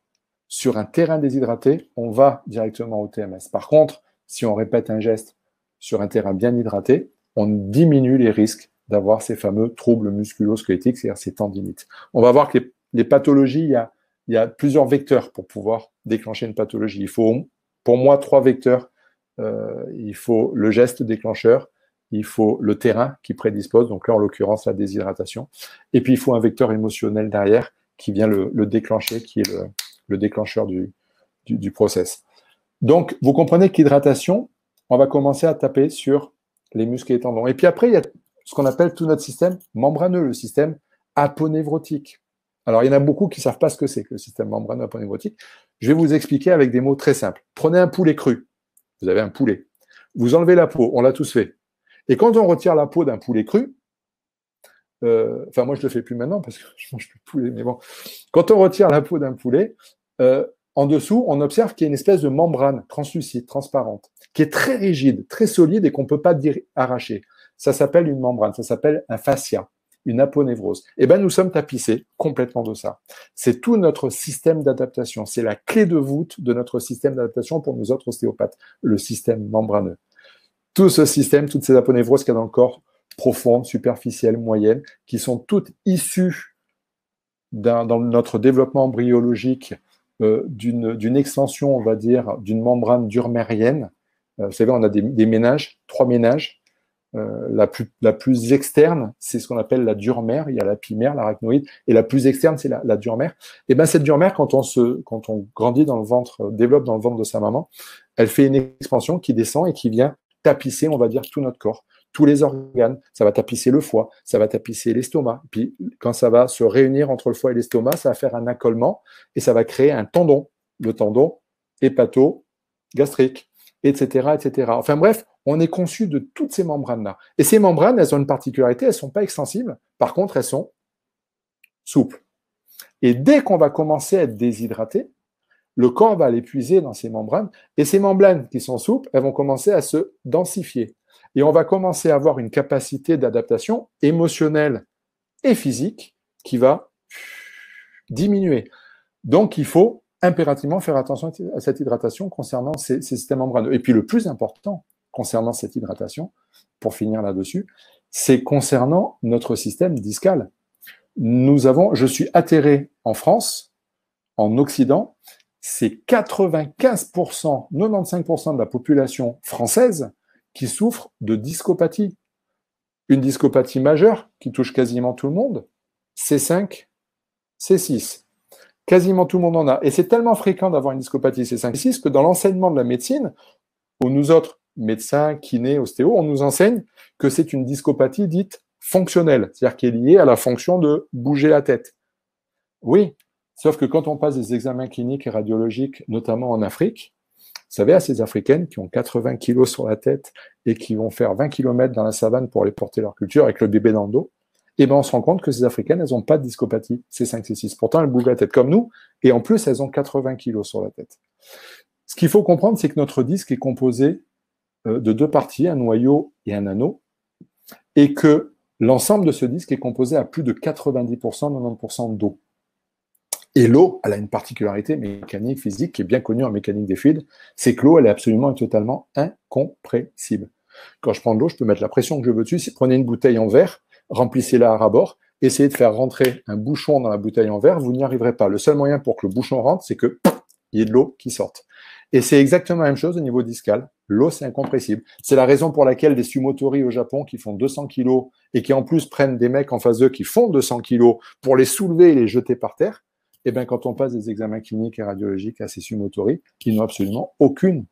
sur un terrain déshydraté, on va directement au TMS. Par contre, si on répète un geste sur un terrain bien hydraté, on diminue les risques d'avoir ces fameux troubles musculo-squelettiques, c'est-à-dire ces tendinites. On va voir que les pathologies, il y a plusieurs vecteurs pour pouvoir déclencher une pathologie. Il faut, pour moi, 3 vecteurs. Il faut le geste déclencheur, il faut le terrain qui prédispose, donc là en l'occurrence la déshydratation, et puis il faut un vecteur émotionnel derrière qui vient le déclencher, qui est le déclencheur du process. Donc vous comprenez qu'hydratation, on va commencer à taper sur les muscles et les tendons. Et puis après, il y a ce qu'on appelle tout notre système membraneux, le système aponévrotique. Alors, il y en a beaucoup qui ne savent pas ce que c'est que le système membraneux aponévrotique. Je vais vous expliquer avec des mots très simples. Prenez un poulet cru. Vous avez un poulet. Vous enlevez la peau, on l'a tous fait. Et quand on retire la peau d'un poulet cru, enfin moi je le fais plus maintenant parce que je mange plus de poulet, mais bon, quand on retire la peau d'un poulet, en dessous, on observe qu'il y a une espèce de membrane translucide, transparente, qui est très rigide, très solide et qu'on ne peut pas arracher. Ça s'appelle une membrane, ça s'appelle un fascia, une aponévrose. Eh bien, nous sommes tapissés complètement de ça. C'est tout notre système d'adaptation. C'est la clé de voûte de notre système d'adaptation pour nous autres ostéopathes, le système membraneux. Tout ce système, toutes ces aponévroses qu'il y a dans le corps, profondes, superficielles, moyennes, qui sont toutes issues dans notre développement embryologique d'une extension, on va dire, d'une membrane durmérienne. Vous savez, on a des ménages, 3 ménages. La plus externe, c'est ce qu'on appelle la durmère. Il y a la pimère, l'arachnoïde, et la plus externe, c'est la durmère. Et bien cette durmère, quand on grandit dans le ventre, développe dans le ventre de sa maman, elle fait une expansion qui descend et qui vient tapisser, on va dire, tout notre corps, tous les organes. Ça va tapisser le foie, ça va tapisser l'estomac. Puis quand ça va se réunir entre le foie et l'estomac, ça va faire un accolement et ça va créer un tendon, le tendon hépato-gastrique, etc., etc. Enfin bref, on est conçu de toutes ces membranes-là. Et ces membranes, elles ont une particularité, elles ne sont pas extensibles. Par contre, elles sont souples. Et dès qu'on va commencer à être déshydraté, le corps va aller puiser dans ces membranes. Et ces membranes qui sont souples, elles vont commencer à se densifier. Et on va commencer à avoir une capacité d'adaptation émotionnelle et physique qui va diminuer. Donc, il faut impérativement faire attention à cette hydratation concernant ces systèmes membraneux. Et puis, le plus important concernant cette hydratation, pour finir là-dessus, c'est concernant notre système discal. Je suis atterré en France, en Occident, c'est 95%, 95% de la population française qui souffre de discopathie. Une discopathie majeure qui touche quasiment tout le monde, C5, C6. Quasiment tout le monde en a. Et c'est tellement fréquent d'avoir une discopathie C5, C6 que dans l'enseignement de la médecine, où nous autres, médecins, kinés, ostéos, on nous enseigne que c'est une discopathie dite fonctionnelle, c'est-à-dire qui est liée à la fonction de bouger la tête. Oui, sauf que quand on passe des examens cliniques et radiologiques, notamment en Afrique, vous savez, à ces Africaines qui ont 80 kilos sur la tête et qui vont faire 20 km dans la savane pour aller porter leur culture avec le bébé dans le dos, eh ben on se rend compte que ces Africaines, elles n'ont pas de discopathie, C5, C6. Pourtant, elles bougent la tête comme nous, et en plus, elles ont 80 kilos sur la tête. Ce qu'il faut comprendre, c'est que notre disque est composé de 2 parties, un noyau et un anneau, et que l'ensemble de ce disque est composé à plus de 90%, 90% d'eau. Et l'eau, elle a une particularité mécanique, physique, qui est bien connue en mécanique des fluides, c'est que l'eau, elle est absolument et totalement incompressible. Quand je prends de l'eau, je peux mettre la pression que je veux dessus. Si prenez une bouteille en verre, remplissez-la à ras-bord, essayez de faire rentrer un bouchon dans la bouteille en verre, vous n'y arriverez pas. Le seul moyen pour que le bouchon rentre, c'est que il y ait de l'eau qui sorte. Et c'est exactement la même chose au niveau discal. L'eau, c'est incompressible. C'est la raison pour laquelle des sumotori au Japon qui font 200 kilos et qui en plus prennent des mecs en face d'eux qui font 200 kilos pour les soulever et les jeter par terre, eh bien, quand on passe des examens cliniques et radiologiques à ces sumotori, ils n'ont absolument aucune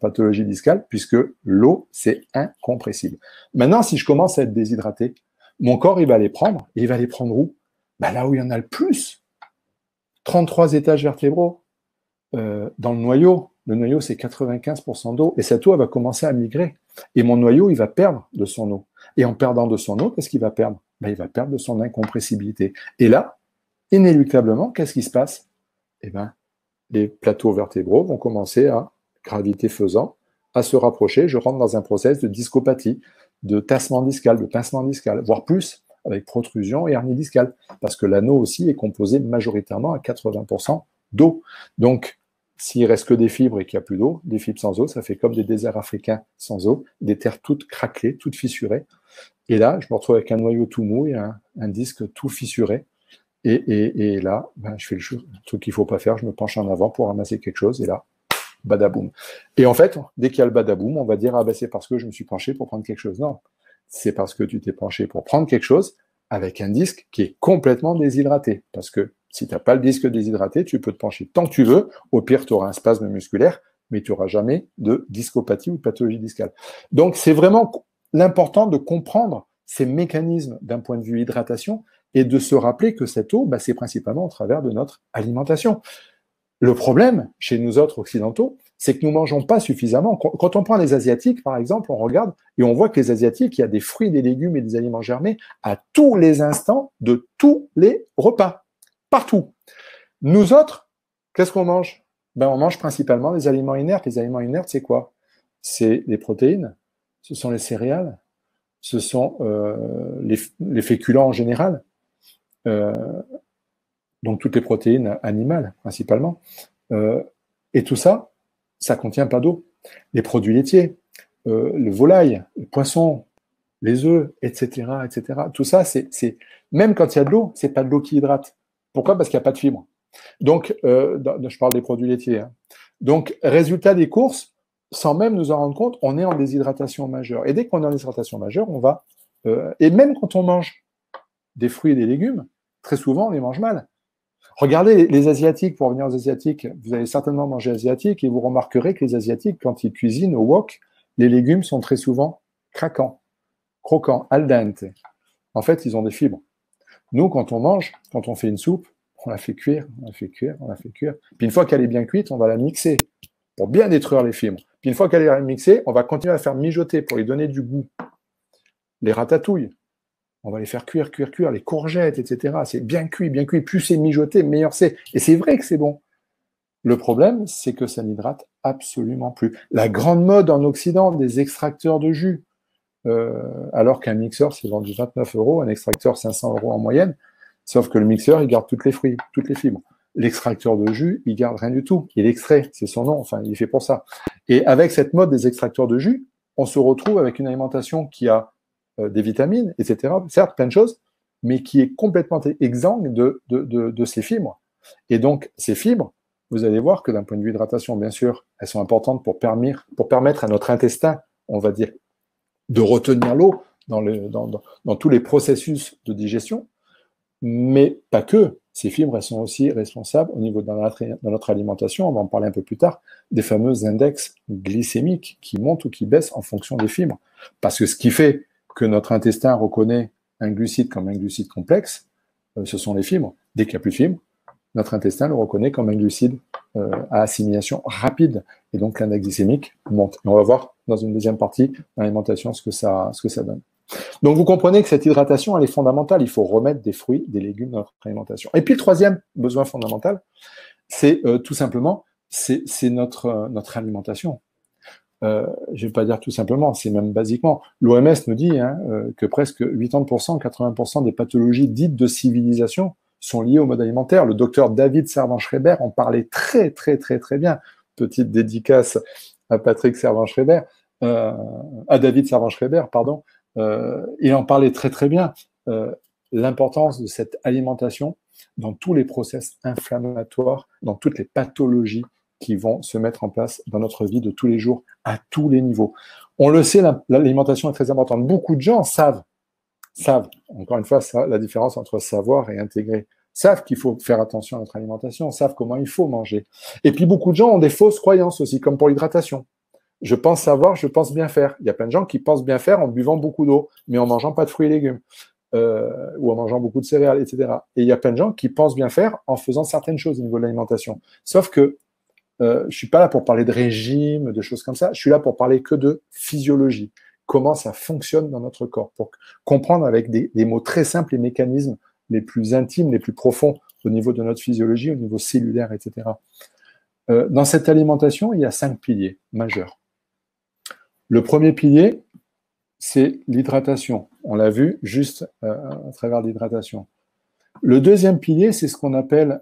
pathologie discale puisque l'eau, c'est incompressible. Maintenant, si je commence à être déshydraté, mon corps, il va les prendre. Et il va les prendre où? Ben, là où il y en a le plus. 33 étages vertébraux. Dans le noyau c'est 95% d'eau, et cette eau elle va commencer à migrer. Et mon noyau, il va perdre de son eau. Et en perdant de son eau, qu'est-ce qu'il va perdre? Ben, il va perdre de son incompressibilité. Et là, inéluctablement, qu'est-ce qui se passe? Eh ben, les plateaux vertébraux vont commencer à, gravité faisant, à se rapprocher. Je rentre dans un process de discopathie, de tassement discal, de pincement discal, voire plus, avec protrusion et hernie discale, parce que l'anneau aussi est composé majoritairement à 80% d'eau. Donc, s'il reste que des fibres et qu'il n'y a plus d'eau, des fibres sans eau, ça fait comme des déserts africains sans eau, des terres toutes craquelées, toutes fissurées. Et là, je me retrouve avec un noyau tout mou et un disque tout fissuré. Et là, ben, je fais le truc qu'il ne faut pas faire, je me penche en avant pour ramasser quelque chose, et là, badaboum. Et en fait, dès qu'il y a le badaboum, on va dire, ah ben c'est parce que je me suis penché pour prendre quelque chose. Non, c'est parce que tu t'es penché pour prendre quelque chose avec un disque qui est complètement déshydraté. Parce que si tu n'as pas le disque déshydraté, tu peux te pencher tant que tu veux. Au pire, tu auras un spasme musculaire, mais tu n'auras jamais de discopathie ou de pathologie discale. Donc, c'est vraiment l'important de comprendre ces mécanismes d'un point de vue hydratation et de se rappeler que cette eau, c'est principalement au travers de notre alimentation. Le problème, chez nous autres occidentaux, c'est que nous ne mangeons pas suffisamment. Quand on prend les Asiatiques, par exemple, on regarde et on voit que les Asiatiques, il y a des fruits, des légumes et des aliments germés à tous les instants de tous les repas, partout. Nous autres, qu'est-ce qu'on mange? On mange principalement des aliments inertes. Les aliments inertes, c'est quoi? C'est les protéines, ce sont les céréales, ce sont les féculents en général, donc toutes les protéines animales principalement. Et tout ça, ça contient pas d'eau. Les produits laitiers, le volaille, le poisson, les œufs, etc., etc. Tout ça, c'est même quand il y a de l'eau, c'est pas de l'eau qui hydrate. Pourquoi? Parce qu'il n'y a pas de fibres. Donc, je parle des produits laitiers. Hein. Donc, résultat des courses, sans même nous en rendre compte, on est en déshydratation majeure. Et dès qu'on est en déshydratation majeure, on va... et même quand on mange des fruits et des légumes, très souvent, on les mange mal. Regardez les Asiatiques, pour revenir aux Asiatiques, vous allez certainement manger asiatique et vous remarquerez que les Asiatiques, quand ils cuisinent au wok, les légumes sont très souvent craquants, croquants, al dente. En fait, ils ont des fibres. Nous, quand on mange, quand on fait une soupe, on la fait cuire, on la fait cuire, on la fait cuire. Puis une fois qu'elle est bien cuite, on va la mixer pour bien détruire les fibres. Puis une fois qu'elle est mixée, on va continuer à la faire mijoter pour lui donner du goût. Les ratatouilles, on va les faire cuire, cuire, cuire, les courgettes, etc. C'est bien cuit, bien cuit. Plus c'est mijoté, meilleur c'est. Et c'est vrai que c'est bon. Le problème, c'est que ça n'hydrate absolument plus. La grande mode en Occident des extracteurs de jus, alors qu'un mixeur, c'est vendu 29 €, un extracteur 500 € en moyenne, sauf que le mixeur, il garde toutes les fruits, toutes les fibres. L'extracteur de jus, il garde rien du tout. Il extrait, c'est son nom, enfin, il est fait pour ça. Et avec cette mode des extracteurs de jus, on se retrouve avec une alimentation qui a des vitamines, etc., certes, plein de choses, mais qui est complètement exsangue de ces fibres. Et donc, ces fibres, vous allez voir que d'un point de vue hydratation, bien sûr, elles sont importantes pour permettre à notre intestin, on va dire, de retenir l'eau dans tous les processus de digestion, mais pas que. Ces fibres, elles sont aussi responsables au niveau de notre alimentation, on va en parler un peu plus tard, des fameux index glycémiques qui montent ou qui baissent en fonction des fibres. Parce que ce qui fait que notre intestin reconnaît un glucide comme un glucide complexe, ce sont les fibres. Dès qu'il n'y a plus de fibres, notre intestin le reconnaît comme un glucide à assimilation rapide. Et donc l'index glycémique monte. Et on va voir dans une deuxième partie l'alimentation ce que ça donne. Donc vous comprenez que cette hydratation, elle est fondamentale. Il faut remettre des fruits, des légumes dans notre alimentation. Et puis le troisième besoin fondamental, c'est tout simplement, c'est notre alimentation. Je ne vais pas dire tout simplement, c'est même basiquement. L'OMS nous dit que presque 80%, 80% des pathologies dites de civilisation sont liées au mode alimentaire. Le docteur David Servan-Schreiber en parlait très, très, très, très bien. Petite dédicace à Patrick Servan-Schreiber, à David Servan-Schreiber, pardon. Il en parlait très, très bien. L'importance de cette alimentation dans tous les process inflammatoires, dans toutes les pathologies qui vont se mettre en place dans notre vie de tous les jours, à tous les niveaux. On le sait, l'alimentation est très importante. Beaucoup de gens savent, encore une fois, la différence entre savoir et intégrer, savent qu'il faut faire attention à notre alimentation, savent comment il faut manger. Et puis beaucoup de gens ont des fausses croyances aussi, comme pour l'hydratation. Je pense savoir, je pense bien faire. Il y a plein de gens qui pensent bien faire en buvant beaucoup d'eau, mais en mangeant pas de fruits et légumes, ou en mangeant beaucoup de céréales, etc. Et il y a plein de gens qui pensent bien faire en faisant certaines choses au niveau de l'alimentation. Sauf que je suis pas là pour parler de régime, de choses comme ça. Je suis là pour parler que de physiologie. Comment ça fonctionne dans notre corps, pour comprendre avec des mots très simples les mécanismes les plus intimes, les plus profonds au niveau de notre physiologie, au niveau cellulaire, etc. Dans cette alimentation, il y a 5 piliers majeurs. Le premier pilier, c'est l'hydratation. On l'a vu juste à travers l'hydratation. Le deuxième pilier, c'est ce qu'on appelle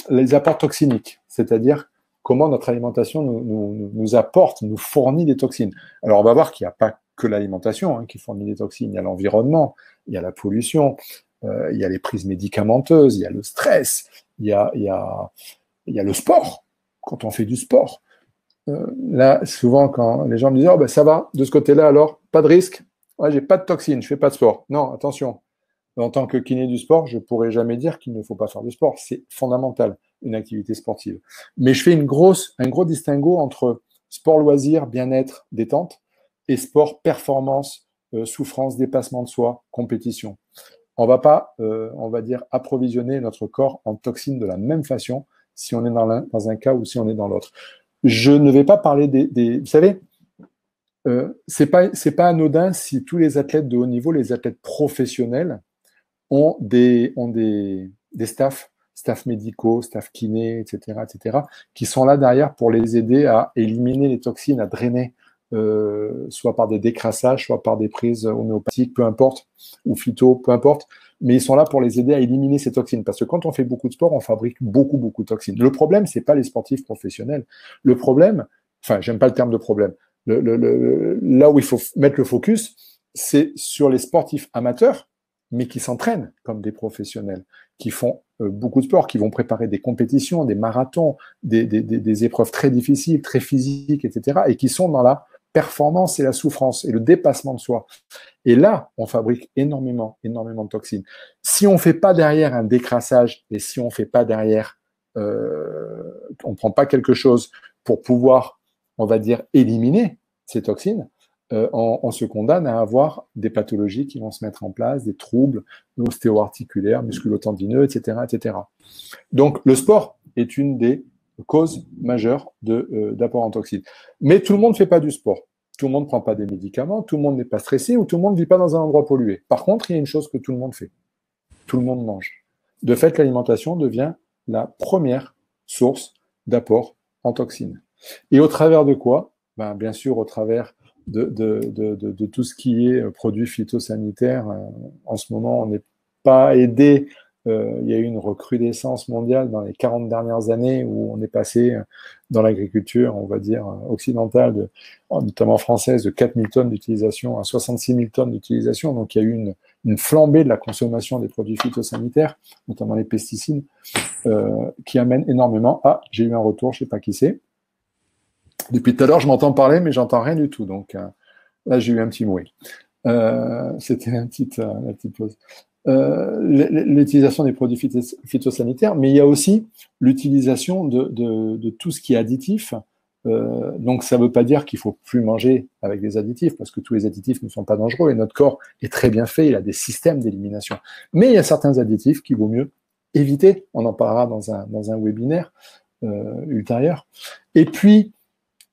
les apports toxiniques, c'est-à-dire comment notre alimentation nous apporte, nous fournit des toxines. Alors, on va voir qu'il n'y a pas que l'alimentation qui fournit des toxines. Il y a l'environnement, il y a la pollution, il y a les prises médicamenteuses, il y a le stress, il y a le sport. quand on fait du sport. Là, souvent, quand les gens me disent « Oh, ben, ça va, de ce côté-là, alors, pas de risque. Ouais, j'ai pas de toxines, je fais pas de sport. » Non, attention. En tant que kiné du sport, je pourrais jamais dire qu'il ne faut pas faire du sport. C'est fondamental, une activité sportive. Mais je fais un gros distinguo entre sport loisir, bien-être, détente, et sport performance, souffrance, dépassement de soi, compétition. On ne va pas, on va dire, approvisionner notre corps en toxines de la même façon si on est dans un cas ou si on est dans l'autre. Je ne vais pas parler vous savez, c'est pas anodin si tous les athlètes de haut niveau, les athlètes professionnels, ont des staffs médicaux, staff kinés, etc., qui sont là derrière pour les aider à éliminer les toxines, à drainer, soit par des décrassages, soit par des prises homéopathiques, peu importe, ou phyto, peu importe. Mais ils sont là pour les aider à éliminer ces toxines. Parce que quand on fait beaucoup de sport, on fabrique beaucoup de toxines. Le problème, c'est pas les sportifs professionnels. Le problème, enfin, j'aime pas le terme de problème. Là où il faut mettre le focus, c'est sur les sportifs amateurs, mais qui s'entraînent comme des professionnels, qui font beaucoup de sport, qui vont préparer des compétitions, des marathons, des épreuves très difficiles, très physiques, etc., et qui sont dans la performance et la souffrance et le dépassement de soi. Et là, on fabrique énormément de toxines. Si on ne fait pas derrière un décrassage et si on ne fait pas derrière, on ne prend pas quelque chose pour pouvoir, on va dire, éliminer ces toxines, on se condamne à avoir des pathologies qui vont se mettre en place, des troubles ostéo-articulaires, musculo-tendineux, etc. Donc, le sport est une des causes majeures d'apport en toxines. Mais tout le monde ne fait pas du sport. Tout le monde ne prend pas des médicaments, tout le monde n'est pas stressé ou tout le monde ne vit pas dans un endroit pollué. Par contre, il y a une chose que tout le monde fait. Tout le monde mange. De fait, l'alimentation devient la première source d'apport en toxines. Et au travers de quoi? Ben, bien sûr, au travers de tout ce qui est produits phytosanitaires. En ce moment, on n'est pas aidé. Il y a eu une recrudescence mondiale dans les 40 dernières années où on est passé dans l'agriculture, on va dire, occidentale, notamment française, de 4 000 tonnes d'utilisation à 66 000 tonnes d'utilisation. Donc, il y a eu une flambée de la consommation des produits phytosanitaires, notamment les pesticides, qui amène énormément. Ah, j'ai eu un retour, je ne sais pas qui c'est. Depuis tout à l'heure, je m'entends parler, mais j'entends rien du tout. Donc là, j'ai eu un petit bruit. C'était la petite pause. L'utilisation des produits phytosanitaires, mais il y a aussi l'utilisation de tout ce qui est additif. Donc ça ne veut pas dire qu'il ne faut plus manger avec des additifs, parce que tous les additifs ne sont pas dangereux et notre corps est très bien fait, il a des systèmes d'élimination. Mais il y a certains additifs qu'il vaut mieux éviter. On en parlera dans un webinaire ultérieur. Et puis,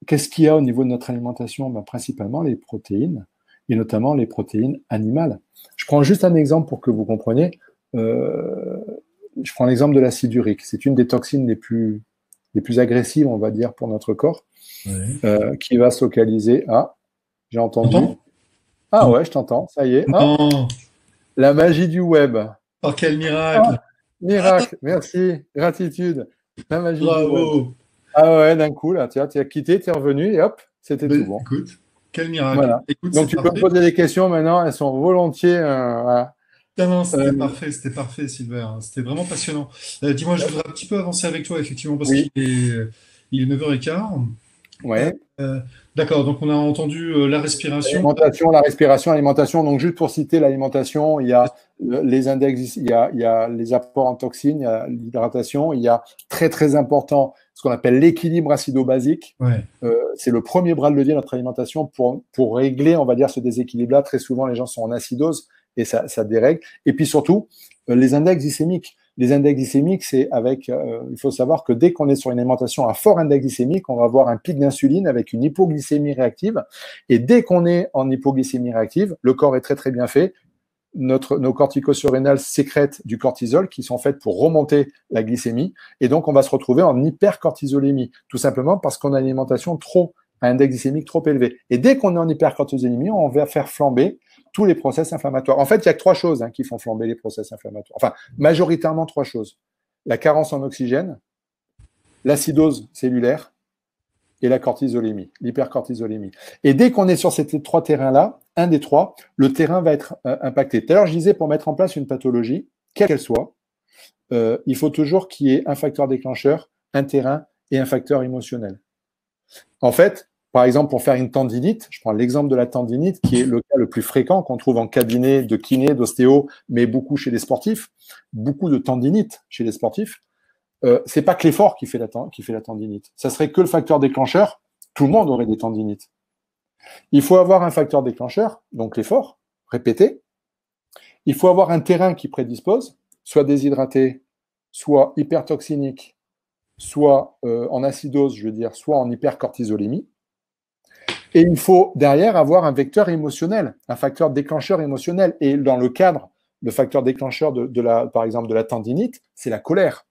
qu'est-ce qu'il y a au niveau de notre alimentation? Ben, principalement les protéines, et notamment les protéines animales. Je prends juste un exemple pour que vous compreniez. Je prends l'exemple de l'acide urique. C'est une des toxines les plus agressives, on va dire, pour notre corps, qui va se localiser à... J'ai entendu. Ah ouais, je t'entends, ça y est. Ah, la magie du web. Oh, quel miracle! Ah, miracle, merci, gratitude. La magie du web. Bravo! Ah ouais, d'un coup, là, tu as quitté, tu es revenu, et hop, c'était tout bon. Écoute, quel miracle! Voilà. Écoute, Donc, c'est tu peux me parfait. poser des questions maintenant, elles sont volontiers. Voilà. Non, c'était parfait, Sylvain. C'était vraiment passionnant. Dis-moi, je voudrais un petit peu avancer avec toi, effectivement, parce Oui, il est 9h15. Euh, ouais. euh, d'accord, donc on a entendu la respiration. L'alimentation, la respiration, l'alimentation. Donc, juste pour citer l'alimentation, il y a les index, il y a les apports en toxines, il y a l'hydratation, il y a très important ce qu'on appelle l'équilibre acido-basique. Ouais. C'est le premier bras de levier de notre alimentation pour régler, on va dire, ce déséquilibre-là. Très souvent, les gens sont en acidose et ça dérègle. Et puis surtout, les index glycémiques. Les index glycémiques, c'est avec, il faut savoir que dès qu'on est sur une alimentation à fort index glycémique, on va avoir un pic d'insuline avec une hypoglycémie réactive. Et dès qu'on est en hypoglycémie réactive, le corps est très bien fait. Nos corticosurrénales sécrètent du cortisol qui sont faites pour remonter la glycémie. Et donc, on va se retrouver en hypercortisolémie, tout simplement parce qu'on a une alimentation à index glycémique trop élevé. Et dès qu'on est en hypercortisolémie, on va faire flamber tous les process inflammatoires. En fait, il y a que 3 choses qui font flamber les process inflammatoires. Enfin, majoritairement 3 choses. La carence en oxygène, l'acidose cellulaire et la cortisolémie, l'hypercortisolémie. Et dès qu'on est sur ces 3 terrains-là, un des 3, le terrain va être impacté. Tout à l'heure, je disais, pour mettre en place une pathologie, quelle qu'elle soit, il faut toujours qu'il y ait un facteur déclencheur, un terrain et un facteur émotionnel. En fait, par exemple, pour faire une tendinite, je prends l'exemple de la tendinite, qui est le cas le plus fréquent qu'on trouve en cabinet de kiné, d'ostéo, mais beaucoup chez les sportifs, beaucoup de tendinite chez les sportifs. C'est pas que l'effort qui fait la tendinite. Ça serait que le facteur déclencheur, tout le monde aurait des tendinites. Il faut avoir un facteur déclencheur, donc l'effort, répété. Il faut avoir un terrain qui prédispose, soit déshydraté, soit hypertoxinique, soit en acidose, je veux dire, soit en hypercortisolémie. Et il faut derrière avoir un vecteur émotionnel, un facteur déclencheur émotionnel. Et dans le cadre, le facteur déclencheur par exemple, de la tendinite, c'est la colère.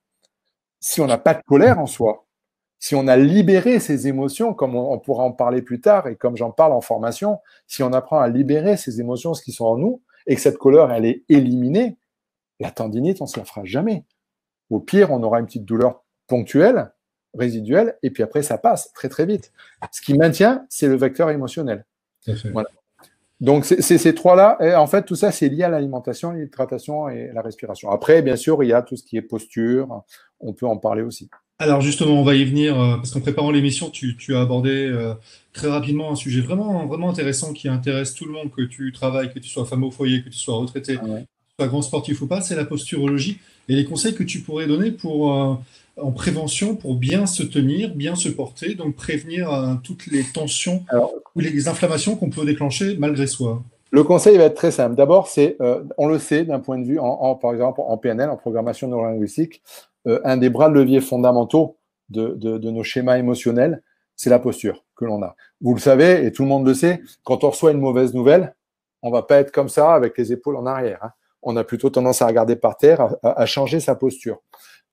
Si on n'a pas de colère en soi, si on a libéré ces émotions, comme on pourra en parler plus tard, et comme j'en parle en formation, si on apprend à libérer ces émotions, ce qui sont en nous, et que cette colère, elle est éliminée, la tendinite, on ne se la fera jamais. Au pire, on aura une petite douleur ponctuelle, résiduelle, et puis après, ça passe très, très vite. Ce qui maintient, c'est le vecteur émotionnel. Voilà. Donc, c'est ces trois-là. Et en fait, tout ça, c'est lié à l'alimentation, l'hydratation et la respiration. Après, bien sûr, il y a tout ce qui est posture. On peut en parler aussi. Alors justement, on va y venir, parce qu'en préparant l'émission, tu as abordé très rapidement un sujet vraiment, vraiment intéressant qui intéresse tout le monde, que tu travailles, que tu sois femme au foyer, que tu sois retraité, Ah ouais. que tu sois grand sportif ou pas, c'est la posturologie et les conseils que tu pourrais donner pour, en prévention pour bien se tenir, bien se porter, donc prévenir toutes les tensions Alors, ou les inflammations qu'on peut déclencher malgré soi. le conseil va être très simple. D'abord, on le sait d'un point de vue, par exemple, en PNL, en programmation neurolinguistique, un des bras de levier fondamentaux de nos schémas émotionnels, c'est la posture que l'on a. Vous le savez, et tout le monde le sait, quand on reçoit une mauvaise nouvelle, on va pas être comme ça avec les épaules en arrière. Hein. On a plutôt tendance à regarder par terre, à changer sa posture.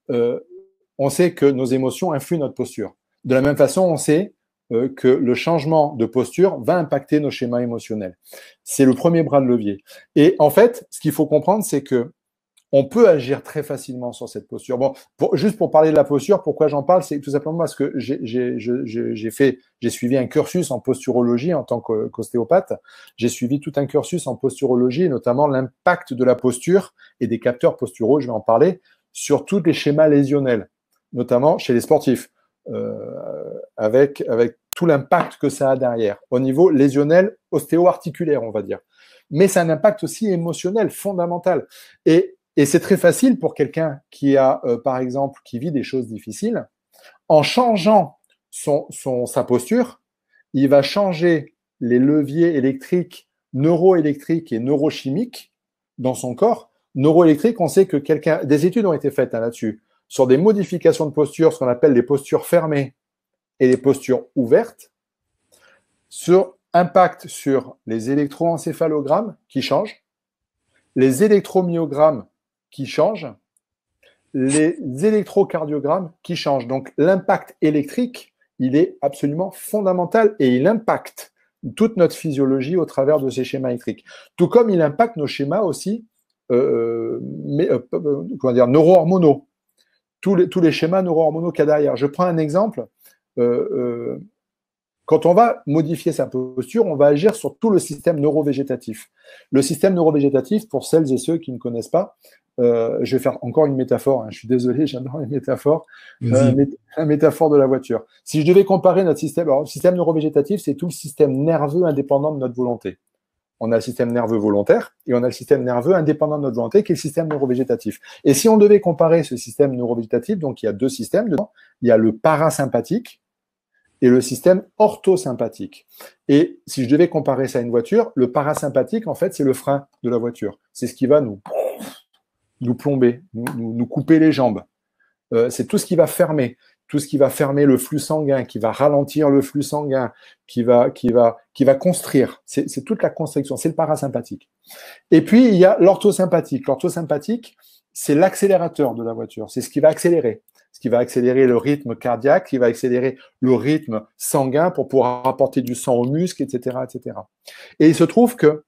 On sait que nos émotions influent notre posture. De la même façon, on sait que le changement de posture va impacter nos schémas émotionnels. C'est le premier bras de levier. Et en fait, ce qu'il faut comprendre, c'est que on peut agir très facilement sur cette posture. Bon, juste pour parler de la posture, pourquoi j'en parle, c'est tout simplement parce que j'ai suivi un cursus en posturologie en tant qu'ostéopathe. J'ai suivi tout un cursus en posturologie, notamment l'impact de la posture et des capteurs posturaux, je vais en parler, sur tous les schémas lésionnels, notamment chez les sportifs, avec tout l'impact que ça a derrière, au niveau lésionnel, ostéo-articulaire, on va dire. Mais c'est un impact aussi émotionnel, fondamental. Et c'est très facile pour quelqu'un qui a, par exemple, qui vit des choses difficiles, en changeant sa posture, il va changer les leviers électriques, neuroélectriques et neurochimiques dans son corps. Neuroélectriques, on sait que des études ont été faites là-dessus, sur des modifications de posture, ce qu'on appelle les postures fermées et les postures ouvertes, sur impact sur les électroencéphalogrammes qui changent, les électromyogrammes qui changent, les électrocardiogrammes qui changent. Donc l'impact électrique, il est absolument fondamental et il impacte toute notre physiologie au travers de ces schémas électriques. Tout comme il impacte nos schémas aussi neuro-hormonaux. Tous les schémas neuro-hormonaux qu'il y a derrière. Je prends un exemple. Quand on va modifier sa posture, on va agir sur tout le système neurovégétatif. Le système neurovégétatif, pour celles et ceux qui ne connaissent pas, je vais faire encore une métaphore, hein, je suis désolé, j'adore les métaphores, la métaphore de la voiture. Si je devais comparer notre système, alors le système neurovégétatif, c'est tout le système nerveux indépendant de notre volonté. On a le système nerveux volontaire et on a le système nerveux indépendant de notre volonté qui est le système neurovégétatif. Et si on devait comparer ce système neurovégétatif, donc il y a deux systèmes dedans, il y a le parasympathique et le système orthosympathique. Et si je devais comparer ça à une voiture, le parasympathique, en fait, c'est le frein de la voiture. C'est ce qui va nous plomber, nous couper les jambes. C'est tout ce qui va fermer. Tout ce qui va fermer le flux sanguin, qui va ralentir le flux sanguin, qui va construire. C'est toute la construction, c'est le parasympathique. Et puis, il y a l'orthosympathique. L'orthosympathique, c'est l'accélérateur de la voiture. C'est ce qui va accélérer. Ce qui va accélérer le rythme cardiaque, qui va accélérer le rythme sanguin pour pouvoir apporter du sang aux muscles, etc., etc. Et il se trouve que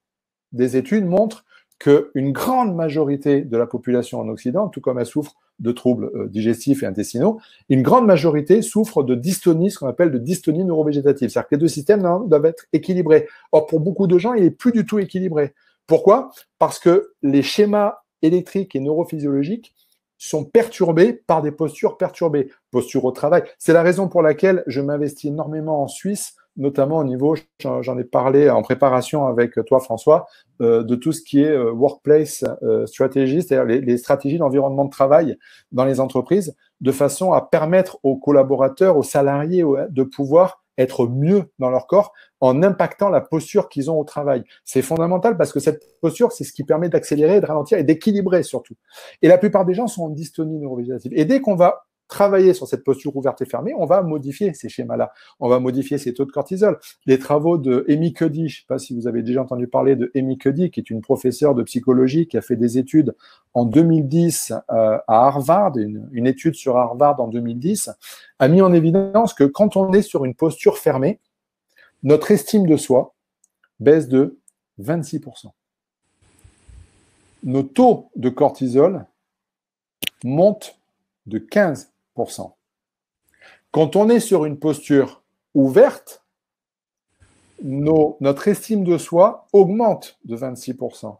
des études montrent qu'une grande majorité de la population en Occident, tout comme elle souffre de troubles digestifs et intestinaux, une grande majorité souffre de dystonie, ce qu'on appelle de dystonie neurovégétative. C'est-à-dire que les deux systèmes doivent être équilibrés. Or, pour beaucoup de gens, il n'est plus du tout équilibré. Pourquoi ? Parce que les schémas électriques et neurophysiologiques sont perturbés par des postures perturbées, posture au travail. C'est la raison pour laquelle je m'investis énormément en Suisse, notamment au niveau, j'en ai parlé en préparation avec toi, François, de tout ce qui est workplace strategy, c'est-à-dire les stratégies d'environnement de travail dans les entreprises, de façon à permettre aux collaborateurs, aux salariés de pouvoir être mieux dans leur corps en impactant la posture qu'ils ont au travail. C'est fondamental parce que cette posture, c'est ce qui permet d'accélérer, de ralentir et d'équilibrer surtout. Et la plupart des gens sont en dystonie neurovégétative. Et dès qu'on va travailler sur cette posture ouverte et fermée, on va modifier ces schémas-là. On va modifier ces taux de cortisol. Les travaux de Amy Cuddy, je ne sais pas si vous avez déjà entendu parler de Amy Cuddy, qui est une professeure de psychologie qui a fait des études en 2010 à Harvard, une étude sur Harvard en 2010, a mis en évidence que quand on est sur une posture fermée, notre estime de soi baisse de 26%. Nos taux de cortisol montent de 15%. Quand on est sur une posture ouverte, notre estime de soi augmente de 26%.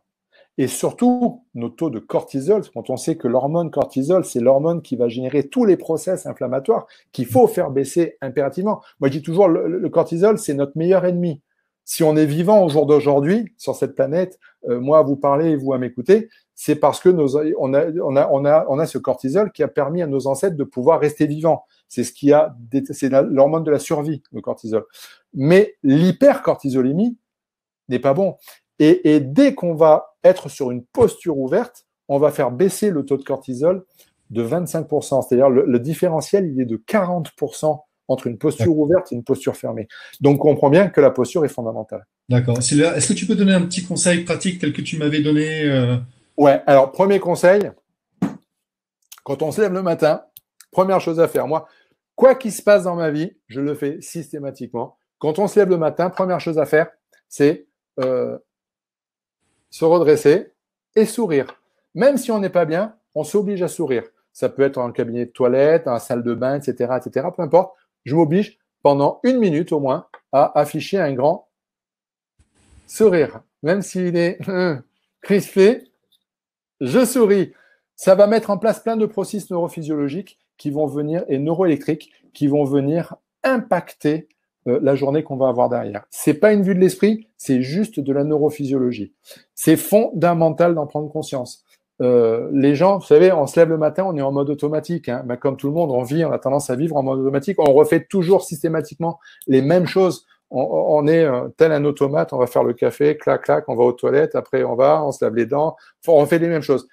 Et surtout, nos taux de cortisol, quand on sait que l'hormone cortisol, c'est l'hormone qui va générer tous les process inflammatoires qu'il faut faire baisser impérativement. Moi, je dis toujours, le cortisol, c'est notre meilleur ennemi. Si on est vivant au jour d'aujourd'hui, sur cette planète, moi à vous parler et vous à m'écouter, c'est parce que on a ce cortisol qui a permis à nos ancêtres de pouvoir rester vivants. C'est l'hormone de la survie, le cortisol. Mais l'hypercortisolémie n'est pas bon. Et dès qu'on va être sur une posture ouverte, on va faire baisser le taux de cortisol de 25%. C'est-à-dire le différentiel, il est de 40% entre une posture ouverte et une posture fermée. Donc, on comprend bien que la posture est fondamentale. D'accord. Est-ce que tu peux donner un petit conseil pratique tel que tu m'avais donné Ouais, alors, premier conseil, quand on se lève le matin, première chose à faire, moi, quoi qu'il se passe dans ma vie, je le fais systématiquement. Quand on se lève le matin, première chose à faire, c'est se redresser et sourire. Même si on n'est pas bien, on s'oblige à sourire. Ça peut être dans le cabinet de toilette, dans la salle de bain, etc., etc. Peu importe. Je m'oblige pendant 1 minute au moins à afficher un grand sourire. Même s'il est crispé, je souris. Ça va mettre en place plein de processus neurophysiologiques qui vont venir, et neuroélectriques, qui vont venir impacter la journée qu'on va avoir derrière. C'est pas une vue de l'esprit, c'est juste de la neurophysiologie. C'est fondamental d'en prendre conscience. Les gens, vous savez, on se lève le matin, on est en mode automatique. Hein. Ben, comme tout le monde, on a tendance à vivre en mode automatique. On refait toujours systématiquement les mêmes choses. On est tel un automate, on va faire le café, clac, clac, on va aux toilettes, après on se lave les dents. On fait les mêmes choses.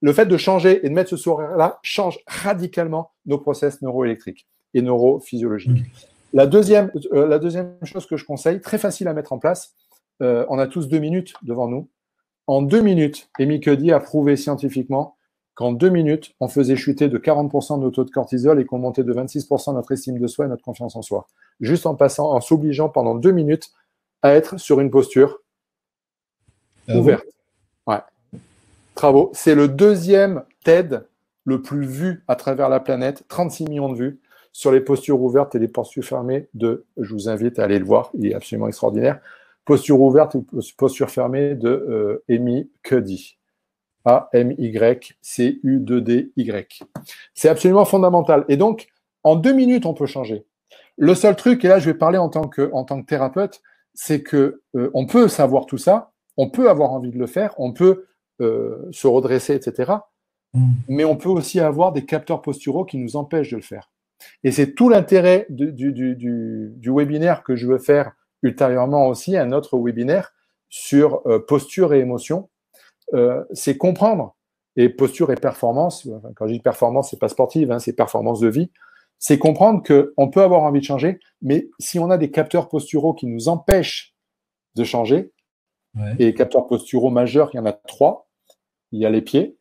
Le fait de changer et de mettre ce sourire-là change radicalement nos process neuroélectriques et neurophysiologiques. La deuxième chose que je conseille, très facile à mettre en place, on a tous 2 minutes devant nous. En 2 minutes, Amy Cuddy a prouvé scientifiquement qu'en 2 minutes, on faisait chuter de 40% de notre taux de cortisol et qu'on montait de 26% notre estime de soi et notre confiance en soi. Juste en s'obligeant pendant 2 minutes à être sur une posture ouverte. Ouais. Travaux. C'est le deuxième TED le plus vu à travers la planète, 36 millions de vues sur les postures ouvertes et les postures fermées je vous invite à aller le voir, il est absolument extraordinaire. Posture ouverte ou posture fermée de Amy Cuddy. A-M-Y-C-U-2-D-Y. C'est absolument fondamental. Et donc, en 2 minutes, on peut changer. Le seul truc, et là je vais parler en tant que thérapeute, c'est que on peut savoir tout ça, on peut avoir envie de le faire, on peut se redresser, etc. Mais on peut aussi avoir des capteurs posturaux qui nous empêchent de le faire. Et c'est tout l'intérêt du webinaire que je veux faire ultérieurement aussi, un autre webinaire sur posture et émotion. C'est comprendre, et posture et performance, quand je dis performance, c'est pas sportive, hein, c'est performance de vie, c'est comprendre qu'on peut avoir envie de changer, mais si on a des capteurs posturaux qui nous empêchent de changer, et les capteurs posturaux majeurs, il y en a 3, il y a les pieds,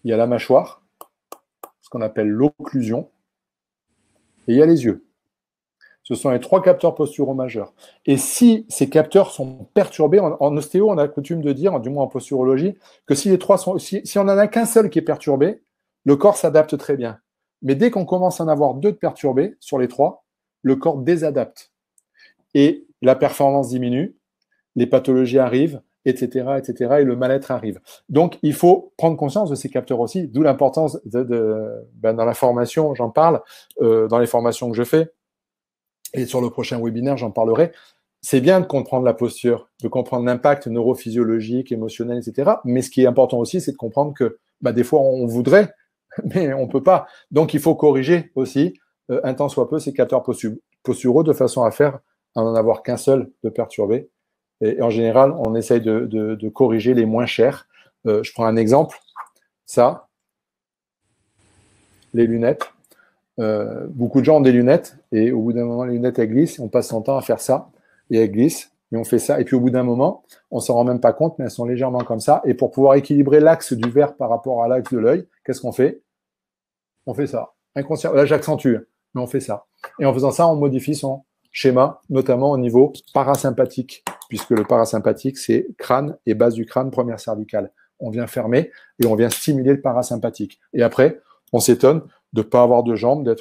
il y a la mâchoire, ce qu'on appelle l'occlusion, et il y a les yeux. Ce sont les 3 capteurs posturaux majeurs. Et si ces capteurs sont perturbés, en ostéo, on a coutume de dire, du moins en posturologie, que si on n'en a qu'un seul qui est perturbé, le corps s'adapte très bien. Mais dès qu'on commence à en avoir 2 de perturbés sur les 3, le corps désadapte. Et la performance diminue, les pathologies arrivent, etc., etc., et le mal-être arrive. Donc, il faut prendre conscience de ces capteurs aussi, d'où l'importance dans la formation, j'en parle, dans les formations que je fais, et sur le prochain webinaire, j'en parlerai. C'est bien de comprendre la posture, de comprendre l'impact neurophysiologique, émotionnel, etc. Mais ce qui est important aussi, c'est de comprendre que des fois, on voudrait, mais on ne peut pas. Donc, il faut corriger aussi, un tant soit peu, ces capteurs posturaux de façon à n'en avoir qu'un seul de perturbé. Et en général, on essaye de corriger les moins chers. Je prends un exemple. Ça, les lunettes. Beaucoup de gens ont des lunettes et au bout d'un moment, les lunettes, elles glissent. On passe son temps à faire ça et elles glissent. Et on fait ça. Et puis au bout d'un moment, on ne s'en rend même pas compte, mais elles sont légèrement comme ça. Et pour pouvoir équilibrer l'axe du verre par rapport à l'axe de l'œil, qu'est-ce qu'on fait? On fait ça. Inconscient. Là, j'accentue, mais on fait ça. Et en faisant ça, on modifie son schéma, notamment au niveau parasympathique, puisque le parasympathique, c'est crâne et base du crâne, première cervicale. On vient fermer et on vient stimuler le parasympathique. Et après, on s'étonne de ne pas avoir de jambes, de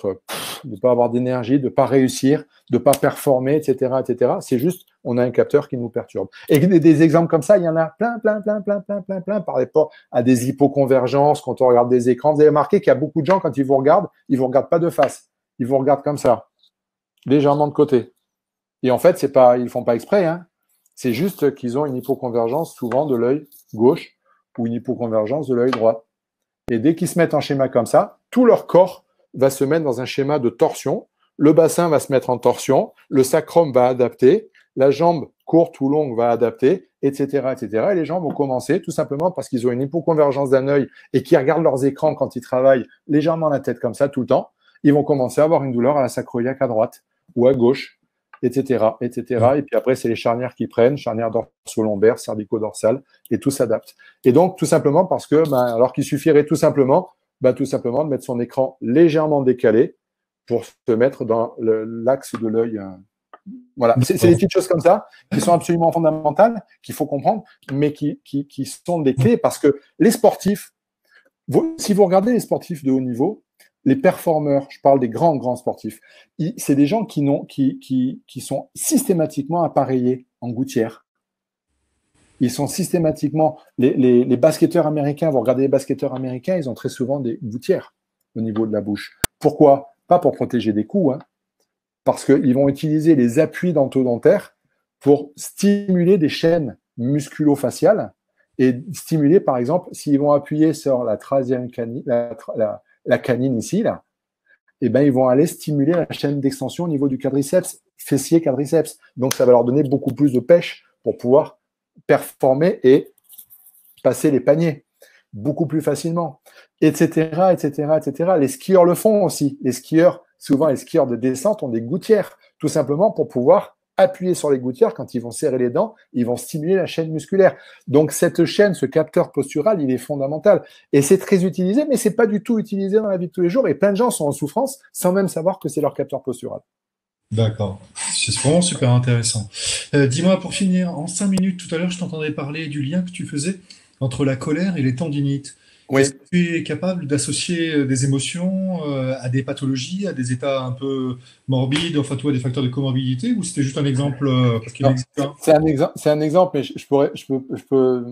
ne pas avoir d'énergie, de ne pas réussir, de ne pas performer, etc., etc. C'est juste, on a un capteur qui nous perturbe. Et des exemples comme ça, il y en a plein, par rapport à des hypoconvergences, quand on regarde des écrans. Vous avez remarqué qu'il y a beaucoup de gens, quand ils vous regardent pas de face. Ils vous regardent comme ça, légèrement de côté. Et en fait, ils ne font pas exprès, hein. C'est juste qu'ils ont une hypoconvergence souvent de l'œil gauche ou une hypoconvergence de l'œil droit. Et dès qu'ils se mettent en schéma comme ça, tout leur corps va se mettre dans un schéma de torsion. Le bassin va se mettre en torsion, le sacrum va adapter, la jambe courte ou longue va adapter, etc., etc. Et les gens vont commencer tout simplement parce qu'ils ont une hypoconvergence d'un œil et qui regardent leurs écrans quand ils travaillent légèrement la tête comme ça tout le temps. Ils vont commencer à avoir une douleur à la sacroiliaque à droite ou à gauche, etc., etc. Et puis après, c'est les charnières qui prennent, charnières dorso-lombaires, cervico-dorsales, et tout s'adapte. Et donc, tout simplement parce que, alors qu'il suffirait tout simplement de mettre son écran légèrement décalé pour se mettre dans l'axe de l'œil. Voilà, c'est des petites choses comme ça qui sont absolument fondamentales, qu'il faut comprendre, mais qui sont des clés parce que les sportifs, si vous regardez les sportifs de haut niveau, les performeurs, je parle des grands sportifs, c'est des gens qui sont systématiquement appareillés en gouttière. Ils sont systématiquement, les basketteurs américains, vous regardez les basketteurs américains, ils ont très souvent des gouttières au niveau de la bouche. Pourquoi? Pas pour protéger des coups, hein, parce qu'ils vont utiliser les appuis dentodontaires pour stimuler des chaînes musculo-faciales et stimuler, par exemple, s'ils vont appuyer sur la troisième canine, la canine ici, là, eh ben, ils vont aller stimuler la chaîne d'extension au niveau du quadriceps, fessier quadriceps. Donc, ça va leur donner beaucoup plus de pêche pour pouvoir performer et passer les paniers beaucoup plus facilement, etc., etc., etc. Les skieurs le font aussi. Les skieurs, souvent les skieurs de descente ont des gouttières, tout simplement pour pouvoir appuyer sur les gouttières quand ils vont serrer les dents, ils vont stimuler la chaîne musculaire. Donc cette chaîne, ce capteur postural, il est fondamental. Et c'est très utilisé, mais c'est pas du tout utilisé dans la vie de tous les jours. Et plein de gens sont en souffrance sans même savoir que c'est leur capteur postural. D'accord, c'est vraiment super intéressant. Dis-moi, pour finir, en 5 minutes, tout à l'heure, je t'entendais parler du lien que tu faisais entre la colère et les tendinites. Est-ce Oui. que tu es capable d'associer des émotions à des pathologies, à des états un peu morbides, enfin, toi, des facteurs de comorbidité, ou c'était juste un exemple parce qu'il Non, existe un? c'est un exemple, mais je peux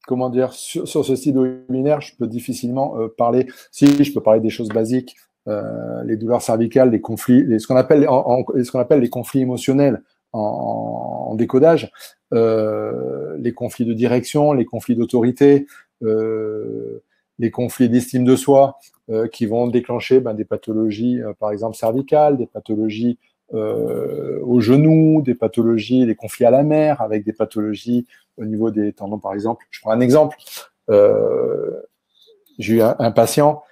comment dire, sur ce style de webinaire, je peux difficilement parler. Si, je peux parler des choses basiques, les douleurs cervicales, les conflits, ce qu'on appelle, ce qu'on appelle les conflits émotionnels en décodage, les conflits de direction, les conflits d'autorité, les conflits d'estime de soi, qui vont déclencher des pathologies, par exemple cervicales, des pathologies au genou, des pathologies, des conflits à la mer, avec des pathologies au niveau des tendons, par exemple. Je prends un exemple. J'ai eu un patient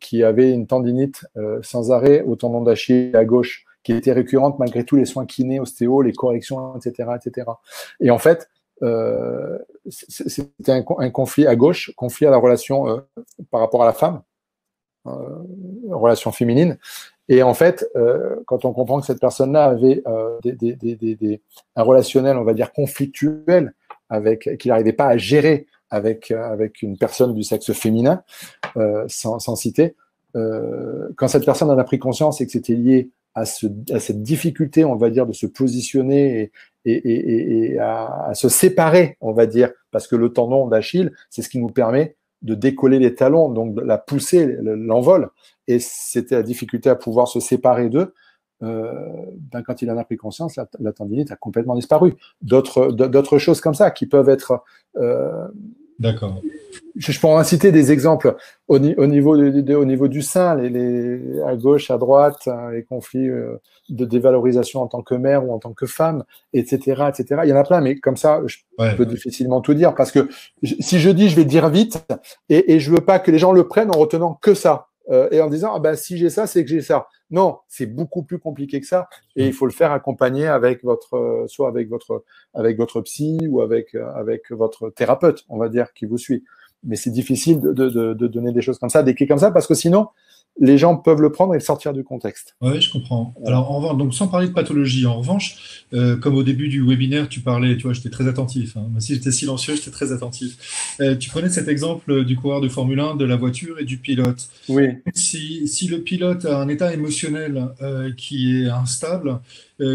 qui avait une tendinite sans arrêt au tendon d'Achille à gauche, qui était récurrente malgré tous les soins kinés, ostéo, les corrections, etc., etc. Et en fait, c'était un conflit à gauche, conflit à la relation par rapport à la femme, relation féminine. Et en fait, quand on comprend que cette personne-là avait un relationnel, on va dire, conflictuel, qu'il n'arrivait pas à gérer avec une personne du sexe féminin, sans citer, quand cette personne en a pris conscience et que c'était lié à cette difficulté, on va dire, de se positionner et à se séparer, on va dire, parce que le tendon d'Achille, c'est ce qui nous permet de décoller les talons, donc de la pousser, l'envol. Et c'était la difficulté à pouvoir se séparer d'eux. Quand il en a pris conscience, la tendinite a complètement disparu. D'autres choses comme ça qui peuvent être... D'accord. Je pourrais en citer des exemples au niveau du sein, à gauche, à droite, les conflits de dévalorisation en tant que mère ou en tant que femme, etc., etc. Il y en a plein, mais comme ça, je peux difficilement tout dire parce que si je dis, je vais dire vite et je veux pas que les gens le prennent en retenant que ça et en disant si j'ai ça, c'est que j'ai ça. Non, c'est beaucoup plus compliqué que ça et il faut le faire accompagner avec soit avec votre psy ou avec votre thérapeute, on va dire, qui vous suit. Mais c'est difficile de donner des choses comme ça, des clés comme ça, parce que sinon, les gens peuvent le prendre et le sortir du contexte. Oui, je comprends. Alors, en revanche, donc sans parler de pathologie, en revanche, comme au début du webinaire, tu parlais, tu vois, j'étais très attentif. Même si j'étais silencieux, j'étais très attentif. Tu prenais cet exemple du coureur de Formule 1, de la voiture et du pilote. Oui. Si le pilote a un état émotionnel qui est instable,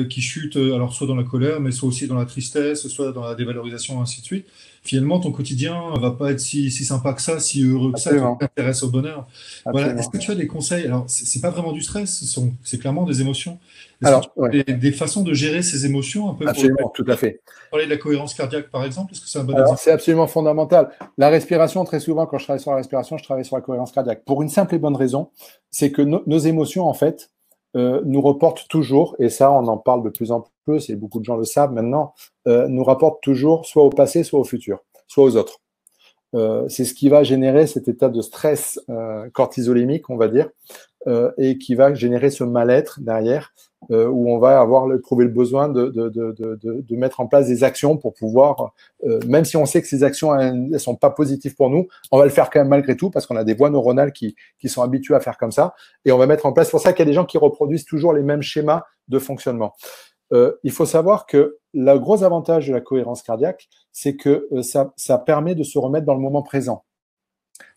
qui chute, alors soit dans la colère, mais soit aussi dans la tristesse, soit dans la dévalorisation, ainsi de suite, finalement, ton quotidien va pas être si sympa que ça, si heureux que ça, tu Absolument. t'intéresses au bonheur. Voilà. Est-ce Absolument. que tu as des conseils? Alors, c'est pas vraiment du stress, c'est clairement des émotions. Est-ce que tu Alors, as des façons de gérer ces émotions un peu pour absolument, tout à fait. parler de la cohérence cardiaque, par exemple? Est-ce que c'est un bon Alors, exemple? c'est absolument fondamental. La respiration, très souvent, quand je travaille sur la respiration, je travaille sur la cohérence cardiaque. Pour une simple et bonne raison, c'est que nos émotions, en fait, nous reportent toujours, et ça, on en parle de plus en plus, et beaucoup de gens le savent maintenant, nous rapportent toujours soit au passé, soit au futur, soit aux autres. C'est ce qui va générer cet état de stress cortisolémique, on va dire, et qui va générer ce mal-être derrière, où on va éprouver le besoin de mettre en place des actions pour pouvoir, même si on sait que ces actions, elles sont pas positives pour nous, on va le faire quand même malgré tout, parce qu'on a des voies neuronales qui sont habituées à faire comme ça, et on va mettre en place, c'est pour ça qu'il y a des gens qui reproduisent toujours les mêmes schémas de fonctionnement. Il faut savoir que le gros avantage de la cohérence cardiaque, c'est que ça permet de se remettre dans le moment présent.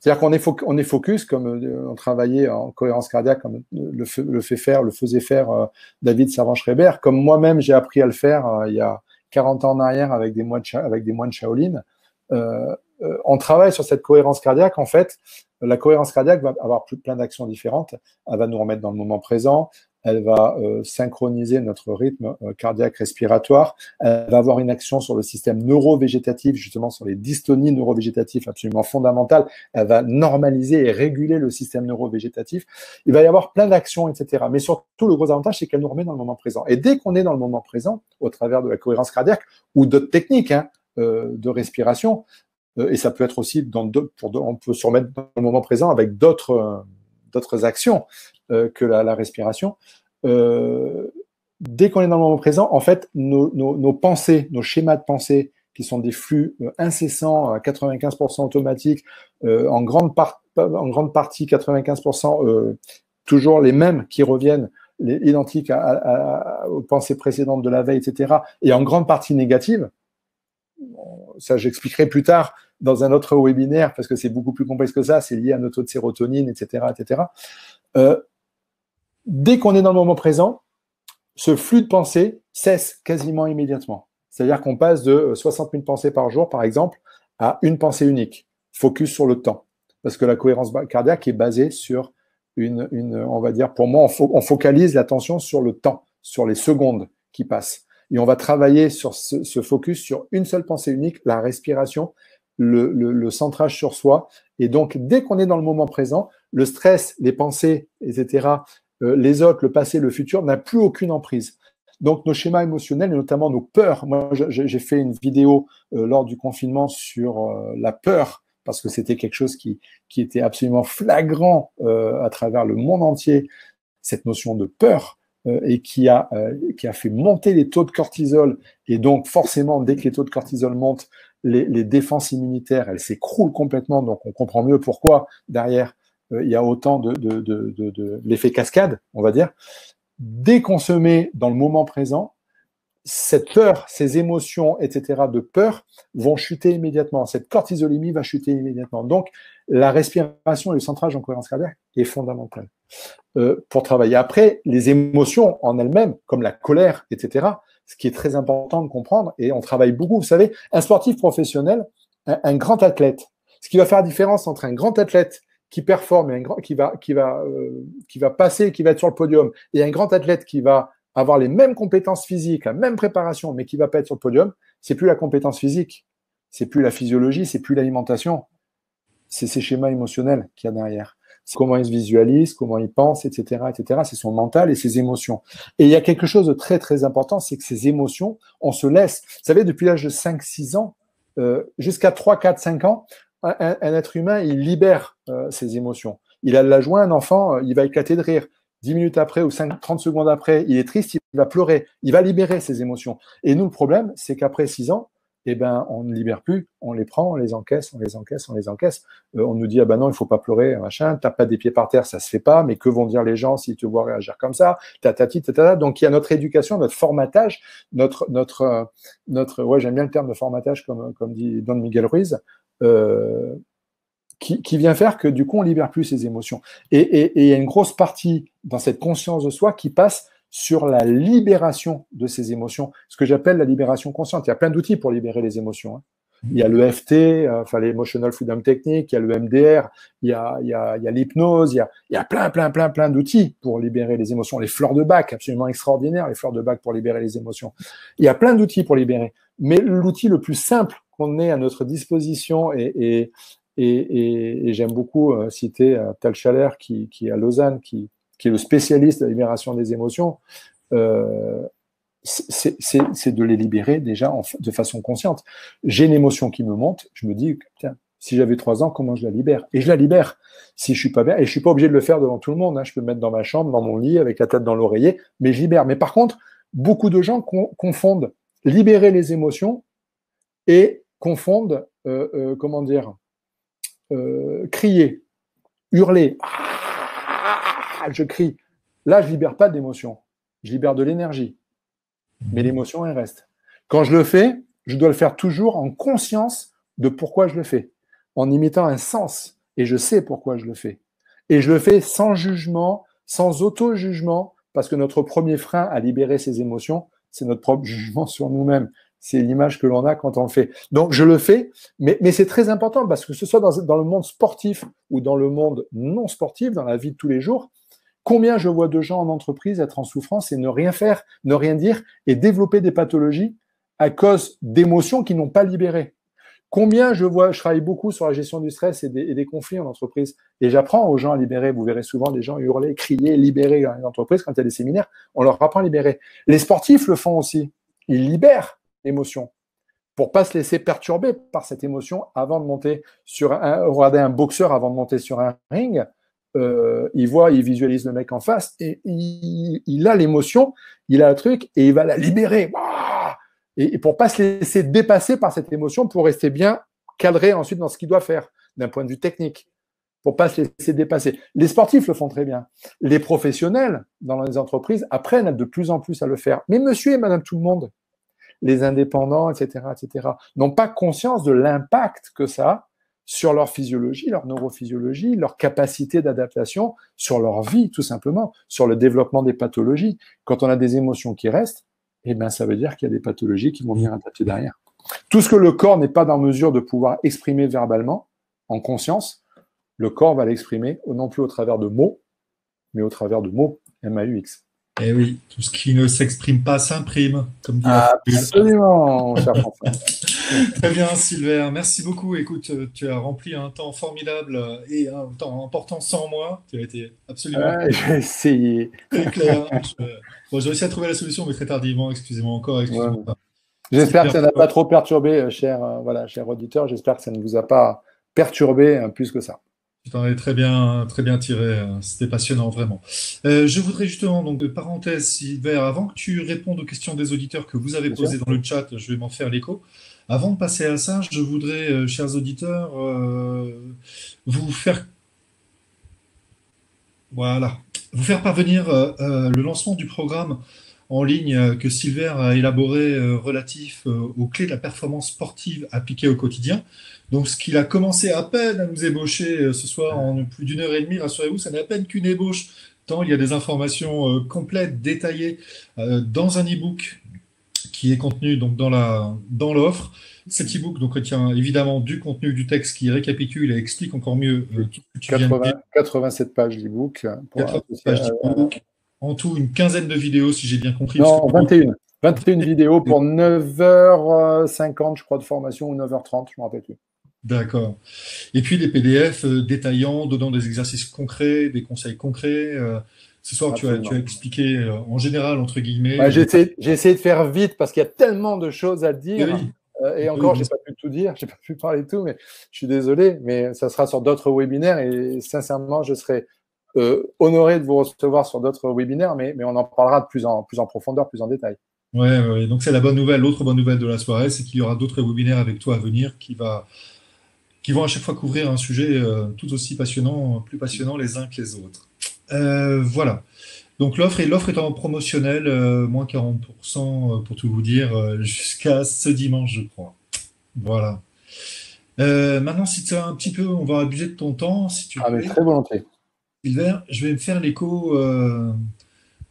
C'est-à-dire qu'on est focus, comme on travaillait en cohérence cardiaque, comme le faisait faire David Servan-Schreiber, comme moi-même j'ai appris à le faire il y a 40 ans en arrière avec des moines Shaolin. On travaille sur cette cohérence cardiaque. En fait, la cohérence cardiaque va avoir plein d'actions différentes. Elle va nous remettre dans le moment présent. Elle va synchroniser notre rythme cardiaque respiratoire. Elle va avoir une action sur le système neurovégétatif, justement sur les dystonies neurovégétatives absolument fondamentales. Elle va normaliser et réguler le système neurovégétatif. Il va y avoir plein d'actions, etc. Mais surtout, le gros avantage, c'est qu'elle nous remet dans le moment présent. Et dès qu'on est dans le moment présent, au travers de la cohérence cardiaque ou d'autres techniques de respiration, et ça peut être aussi on peut se remettre dans le moment présent avec d'autres actions que la respiration. Dès qu'on est dans le moment présent, en fait, nos pensées, nos schémas de pensée, qui sont des flux incessants, à 95% automatiques, en grande partie 95%, toujours les mêmes qui reviennent, identiques aux pensées précédentes de la veille, etc., et en grande partie négatives. Ça, j'expliquerai plus tard dans un autre webinaire, parce que c'est beaucoup plus complexe que ça, c'est lié à notre taux de sérotonine, etc., etc. Dès qu'on est dans le moment présent, ce flux de pensée cesse quasiment immédiatement. C'est-à-dire qu'on passe de 60 000 pensées par jour, par exemple, à une pensée unique, focus sur le temps. Parce que la cohérence cardiaque est basée sur on va dire, pour moi, on focalise l'attention sur le temps, sur les secondes qui passent. Et on va travailler sur ce focus sur une seule pensée unique, la respiration, le centrage sur soi. Et donc, dès qu'on est dans le moment présent, le stress, les pensées, etc., les autres, le passé, le futur, n'a plus aucune emprise. Donc, nos schémas émotionnels, et notamment nos peurs. Moi, j'ai fait une vidéo lors du confinement sur la peur, parce que c'était quelque chose qui était absolument flagrant à travers le monde entier, cette notion de peur, et qui a fait monter les taux de cortisol. Et donc, forcément, dès que les taux de cortisol montent, les défenses immunitaires, elles s'écroulent complètement. Donc, on comprend mieux pourquoi, derrière, il y a autant de l'effet cascade, on va dire. Dès qu'on se met dans le moment présent, cette peur, ces émotions, etc., de peur vont chuter immédiatement. Cette cortisolémie va chuter immédiatement. Donc, la respiration et le centrage en cohérence cardiaque est fondamental. pour travailler. Après, les émotions en elles-mêmes, comme la colère, etc., ce qui est très important de comprendre, et on travaille beaucoup, vous savez, un sportif professionnel, un grand athlète, ce qui va faire la différence entre un grand athlète qui performe et qui va passer, qui va être sur le podium, et un grand athlète qui va avoir les mêmes compétences physiques, la même préparation, mais qui va pas être sur le podium, c'est plus la compétence physique, c'est plus la physiologie, c'est plus l'alimentation, c'est ces schémas émotionnels qu'il y a derrière. C'est comment il se visualise, comment il pense, etc., etc. C'est son mental et ses émotions. Et il y a quelque chose de très, très important, c'est que ces émotions, on se laisse. Vous savez, depuis l'âge de 5-6 ans, jusqu'à 3, 4, 5 ans, un être humain, il libère ses émotions. Il a de la joie, un enfant, il va éclater de rire. 10 minutes après ou 30 secondes après, il est triste, il va pleurer. Il va libérer ses émotions. Et nous, le problème, c'est qu'après 6 ans, eh ben, on ne libère plus, on les prend, on les encaisse, on les encaisse, on les encaisse. On nous dit, ah ben non, il faut pas pleurer, machin, tape pas des pieds par terre, ça se fait pas, mais que vont dire les gens s'ils te voient réagir comme ça, tatati, tatata. Donc, il y a notre éducation, notre formatage, ouais, j'aime bien le terme de formatage, comme dit Don Miguel Ruiz, qui vient faire que, du coup, on libère plus ses émotions. Et il y a une grosse partie dans cette conscience de soi qui passe sur la libération de ces émotions, ce que j'appelle la libération consciente. Il y a plein d'outils pour libérer les émotions. Il y a le FT, enfin l'Emotional Freedom Technique, il y a le MDR, il y a l'hypnose, il y a plein d'outils pour libérer les émotions. Les fleurs de Bach, absolument extraordinaires, les fleurs de Bach pour libérer les émotions. Il y a plein d'outils pour libérer. Mais l'outil le plus simple qu'on ait à notre disposition, et j'aime beaucoup citer Tal Schaller qui est à Lausanne, qui est le spécialiste de la libération des émotions, c'est de les libérer déjà de façon consciente. J'ai une émotion qui me monte, je me dis, tiens, si j'avais 3 ans, comment je la libère? Et je la libère. Si je suis pas bien, et je suis pas obligé de le faire devant tout le monde, je peux me mettre dans ma chambre, dans mon lit, avec la tête dans l'oreiller, mais je libère. Mais par contre, beaucoup de gens confondent libérer les émotions et confondent, comment dire, crier, hurler. Je crie. Là, je libère pas d'émotion. Je libère de l'énergie. Mais l'émotion, elle reste. Quand je le fais, je dois le faire toujours en conscience de pourquoi je le fais, en imitant un sens. Et je sais pourquoi je le fais. Et je le fais sans jugement, sans auto-jugement, parce que notre premier frein à libérer ses émotions, c'est notre propre jugement sur nous-mêmes. C'est l'image que l'on a quand on le fait. Donc, je le fais, mais c'est très important, parce que ce soit dans le monde sportif ou dans le monde non sportif, dans la vie de tous les jours, combien je vois de gens en entreprise être en souffrance et ne rien faire, ne rien dire et développer des pathologies à cause d'émotions qu'ils n'ont pas libérées. Combien je travaille beaucoup sur la gestion du stress et des conflits en entreprise, et j'apprends aux gens à libérer. Vous verrez souvent des gens hurler, crier, libérer dans les entreprises quand il y a des séminaires. On leur apprend à libérer. Les sportifs le font aussi. Ils libèrent l'émotion pour pas se laisser perturber par cette émotion avant de monter regarder un boxeur avant de monter sur un ring. Il visualise le mec en face et il a l'émotion, il a le truc et il va la libérer. Et pour pas se laisser dépasser par cette émotion, pour rester bien cadré ensuite dans ce qu'il doit faire d'un point de vue technique, pour pas se laisser dépasser. Les sportifs le font très bien. Les professionnels dans les entreprises apprennent de plus en plus à le faire. Mais monsieur et madame tout le monde, les indépendants, etc., n'ont pas conscience de l'impact que ça a sur leur physiologie, leur neurophysiologie, leur capacité d'adaptation, sur leur vie, tout simplement, sur le développement des pathologies. Quand on a des émotions qui restent, eh ben, ça veut dire qu'il y a des pathologies qui vont venir adapter derrière. Tout ce que le corps n'est pas en mesure de pouvoir exprimer verbalement, en conscience, le corps va l'exprimer non plus au travers de mots, mais au travers de mots, M-A-U-X. Eh oui, tout ce qui ne s'exprime pas s'imprime, comme dit absolument, cher François. Très bien, Silver. Merci beaucoup. Écoute, tu as rempli un temps formidable et un temps important sans moi. Tu as été absolument j'ai essayé. Très clair. Bon, j'ai réussi à trouver la solution, mais très tardivement. Excusez-moi encore. Excusez-moi. Ouais. J'espère que ça n'a pas trop perturbé, cher auditeur. J'espère que ça ne vous a pas perturbé plus que ça. Tu t'en es très bien tiré. C'était passionnant, vraiment. Je voudrais justement, donc, de parenthèse, Silver, avant que tu répondes aux questions des auditeurs que vous avez posées dans le chat, je vais m'en faire l'écho. Avant de passer à ça, je voudrais, chers auditeurs, vous faire parvenir le lancement du programme en ligne que Silver a élaboré relatif aux clés de la performance sportive appliquées au quotidien. Donc, ce qu'il a commencé à peine à nous ébaucher ce soir en plus d'une heure et demie, rassurez-vous, ça n'est à peine qu'une ébauche, tant il y a des informations complètes, détaillées dans un e-book qui est contenu donc dans l'offre. Cet e-book donc retient évidemment du contenu du texte qui récapitule et explique encore mieux tout ce que tu viens de dire. 87 pages d'e-book. 80 pages d'e-book. En tout, une quinzaine de vidéos, si j'ai bien compris. Non, 21. 21 vidéos pour 9h50, je crois, de formation, ou 9h30, je ne me rappelle plus. D'accord. Et puis les PDF détaillants, donnant des exercices concrets, des conseils concrets. Ce soir, tu as expliqué en général, entre guillemets. Ouais, j'ai essayé de faire vite parce qu'il y a tellement de choses à dire. Oui. Et encore, j'ai pas pu tout dire, j'ai pas pu parler de tout, mais je suis désolé. Mais ça sera sur d'autres webinaires et sincèrement, je serai honoré de vous recevoir sur d'autres webinaires, mais on en parlera de plus en profondeur, plus en détail. Ouais. Donc c'est la bonne nouvelle. L'autre bonne nouvelle de la soirée, c'est qu'il y aura d'autres webinaires avec toi à venir qui vont à chaque fois couvrir un sujet tout aussi passionnant, plus passionnant les uns que les autres. Voilà. Donc l'offre est en promotionnel, moins 40% pour tout vous dire, jusqu'à ce dimanche, je crois. Voilà. Maintenant, si tu as un petit peu, on va abuser de ton temps, si tu mais veux. très volontiers. Sylvain, je vais me faire l'écho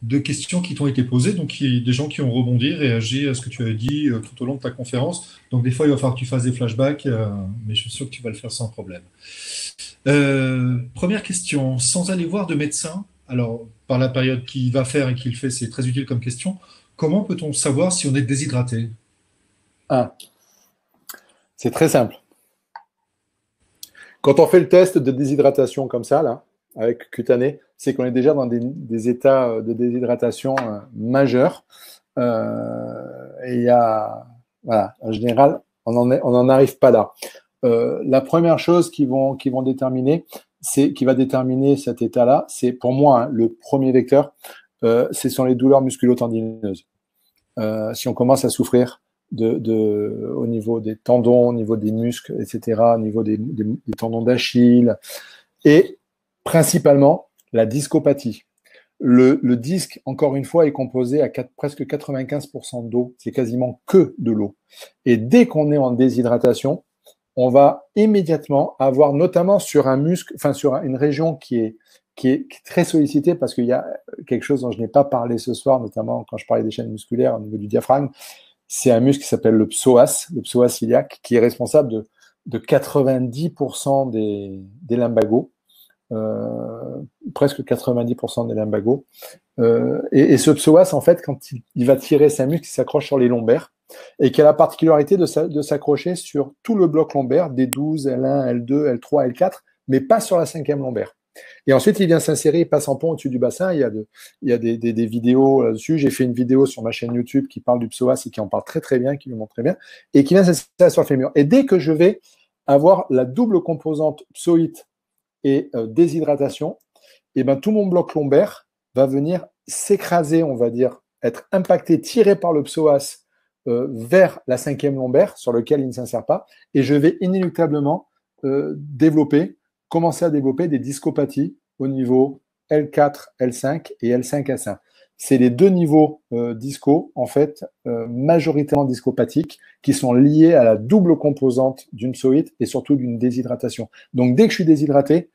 de questions qui t'ont été posées, donc des gens qui ont rebondi, réagi à ce que tu as dit tout au long de ta conférence. Donc des fois, il va falloir que tu fasses des flashbacks, mais je suis sûr que tu vas le faire sans problème. Première question, sans aller voir de médecin, alors par la période qu'il va faire et qu'il fait, c'est très utile comme question, comment peut-on savoir si on est déshydraté? C'est très simple. Quand on fait le test de déshydratation comme ça, là, avec cutané, c'est qu'on est déjà dans des états de déshydratation majeurs. Et il y a, voilà, en général, on n'en arrive pas là. La première chose qui va déterminer cet état-là, c'est pour moi le premier vecteur, ce sont les douleurs musculo-tendineuses. Si on commence à souffrir au niveau des tendons, au niveau des muscles, etc., au niveau des tendons d'Achille, et principalement la discopathie. Le disque, encore une fois, est composé à presque 95% d'eau. C'est quasiment que de l'eau. Et dès qu'on est en déshydratation, on va immédiatement avoir, notamment sur un muscle, enfin sur une région qui est très sollicitée, parce qu'il y a quelque chose dont je n'ai pas parlé ce soir, notamment quand je parlais des chaînes musculaires au niveau du diaphragme. C'est un muscle qui s'appelle le psoas iliaque, qui est responsable de 90% des lumbagos. Presque 90% des lumbagos. Et ce psoas, en fait, quand il va tirer sa muscle, il s'accroche sur les lombaires et qui a la particularité de s'accrocher sur tout le bloc lombaire, D12, L1, L2, L3, L4, mais pas sur la cinquième lombaire. Et ensuite, il vient s'insérer, il passe en pont au-dessus du bassin. Il y a des vidéos là-dessus. J'ai fait une vidéo sur ma chaîne YouTube qui parle du psoas et qui en parle très très bien, qui le montre très bien, et qui vient s'insérer sur le fémur. Et dès que je vais avoir la double composante psoïte et déshydratation, et ben tout mon bloc lombaire va venir s'écraser, on va dire, être impacté, tiré par le psoas vers la cinquième lombaire, sur lequel il ne s'insère pas, et je vais inéluctablement commencer à développer des discopathies au niveau L4, L5 et L5S1. C'est les deux niveaux disco, en fait, majoritairement discopathiques, qui sont liés à la double composante d'une psoïte et surtout d'une déshydratation. Donc, dès que je suis déshydraté,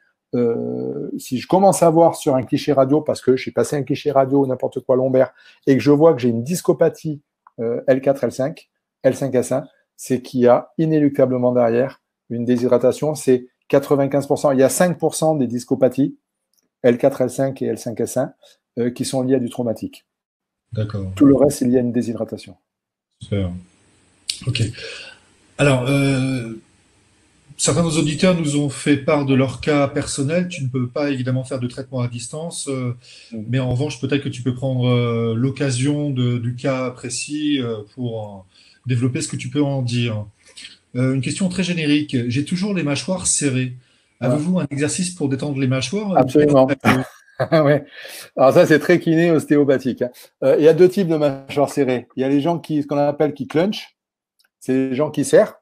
si je commence à voir sur un cliché radio, parce que je suis passé un cliché radio ou n'importe quoi lombaire, et que je vois que j'ai une discopathie L4, L5, L5S1, c'est qu'il y a inéluctablement derrière une déshydratation. C'est 95%. Il y a 5% des discopathies L4, L5 et L5S1 qui sont liées à du traumatique. D'accord. Tout le reste est lié à une déshydratation. Super. Ok. Alors, certains de nos auditeurs nous ont fait part de leur cas personnel. Tu ne peux pas évidemment faire de traitement à distance, mais en revanche, peut-être que tu peux prendre l'occasion du cas précis pour développer ce que tu peux en dire. Une question très générique. J'ai toujours les mâchoires serrées. Avez-vous un exercice pour détendre les mâchoires? Absolument. Ouais. Alors ça, c'est très kiné ostéopathique. Il y a deux types de mâchoires serrées. Il y a les gens ce qu'on appelle qui clenchent. C'est les gens qui serrent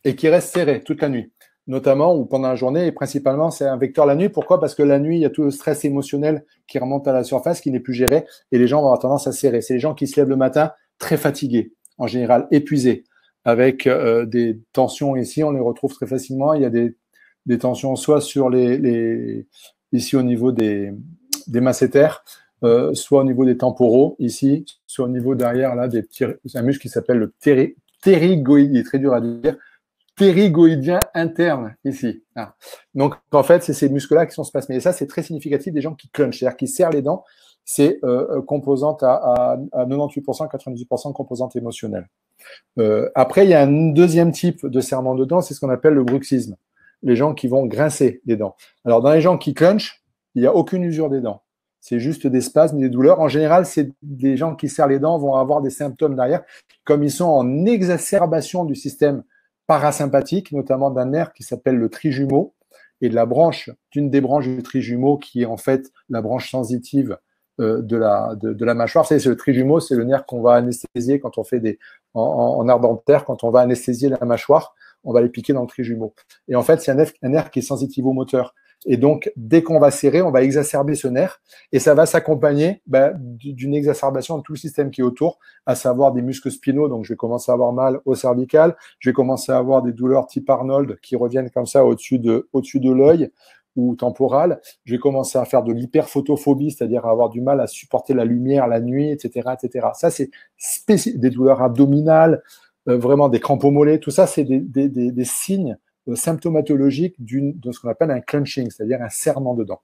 et qui restent serrés toute la nuit. notamment, ou pendant la journée, et principalement, c'est un vecteur la nuit. Pourquoi? Parce que la nuit, il y a tout le stress émotionnel qui remonte à la surface, qui n'est plus géré, et les gens vont avoir tendance à serrer. C'est les gens qui se lèvent le matin très fatigués, en général épuisés, avec des tensions ici, on les retrouve très facilement. Il y a des tensions soit sur ici au niveau des masséters, soit au niveau des temporaux, ici, soit au niveau derrière, là, c'est un muscle qui s'appelle le ptérygoïde, il est très dur à dire, ptérygoïdien interne, ici. Ah. Donc, en fait, c'est ces muscles-là qui sont spasmés. Et ça, c'est très significatif des gens qui clenchent, c'est-à-dire qui serrent les dents. C'est composante à 98%, 98% composante émotionnelle. Après, il y a un deuxième type de serrement de dents, c'est ce qu'on appelle le bruxisme. Les gens qui vont grincer les dents. Alors, dans les gens qui clenchent, il n'y a aucune usure des dents. C'est juste des spasmes, des douleurs. En général, c'est des gens qui serrent les dents vont avoir des symptômes derrière, comme ils sont en exacerbation du système parasympathique, notamment d'un nerf qui s'appelle le trijumeau, et de la branche, d'une des branches du trijumeau qui est en fait la branche sensitive de la mâchoire. Vous savez, c'est le trijumeau, c'est le nerf qu'on va anesthésier quand on fait en art dentaire, quand on va anesthésier la mâchoire, on va les piquer dans le trijumeau. Et en fait, c'est un nerf qui est sensitivo-moteur. Et donc, dès qu'on va serrer, on va exacerber ce nerf et ça va s'accompagner d'une exacerbation de tout le système qui est autour, à savoir des muscles spinaux. Donc, je vais commencer à avoir mal au cervical, je vais commencer à avoir des douleurs type Arnold qui reviennent comme ça au-dessus de l'œil ou temporal. Je vais commencer à faire de l'hyperphotophobie, c'est-à-dire à avoir du mal à supporter la lumière la nuit, etc., etc. Ça, c'est des douleurs abdominales, vraiment des crampes au mollet. Tout ça, c'est des signes symptomatologique de ce qu'on appelle un clenching, c'est-à-dire un serrement de dents.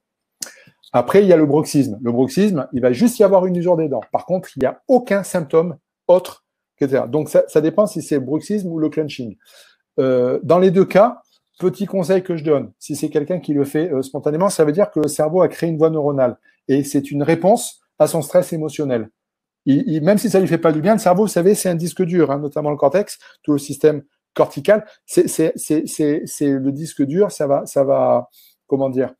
Après, il y a le bruxisme. Le bruxisme, il va juste y avoir une usure des dents. Par contre, il n'y a aucun symptôme autre, etc. Donc, ça dépend si c'est le bruxisme ou le clenching. Dans les deux cas, petit conseil que je donne, si c'est quelqu'un qui le fait spontanément, ça veut dire que le cerveau a créé une voie neuronale et c'est une réponse à son stress émotionnel. Même si ça ne lui fait pas du bien, le cerveau, vous savez, c'est un disque dur, hein, notamment le cortex, tout le système cortical, c'est le disque dur, ça va, comment dire,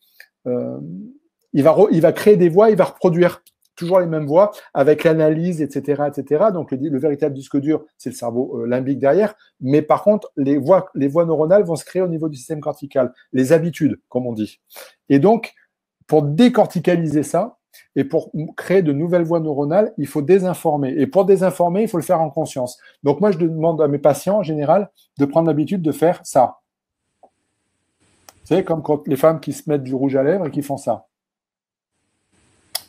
il va créer des voies, il va reproduire toujours les mêmes voies avec l'analyse, etc., etc. Donc le véritable disque dur, c'est le cerveau limbique derrière, mais par contre les voies neuronales vont se créer au niveau du système cortical, les habitudes, comme on dit. Et donc pour décorticaliser ça, et pour créer de nouvelles voies neuronales, il faut désinformer. Et pour désinformer, il faut le faire en conscience. Donc moi, je demande à mes patients, en général, de prendre l'habitude de faire ça. Vous savez, comme quand les femmes qui se mettent du rouge à lèvres et qui font ça.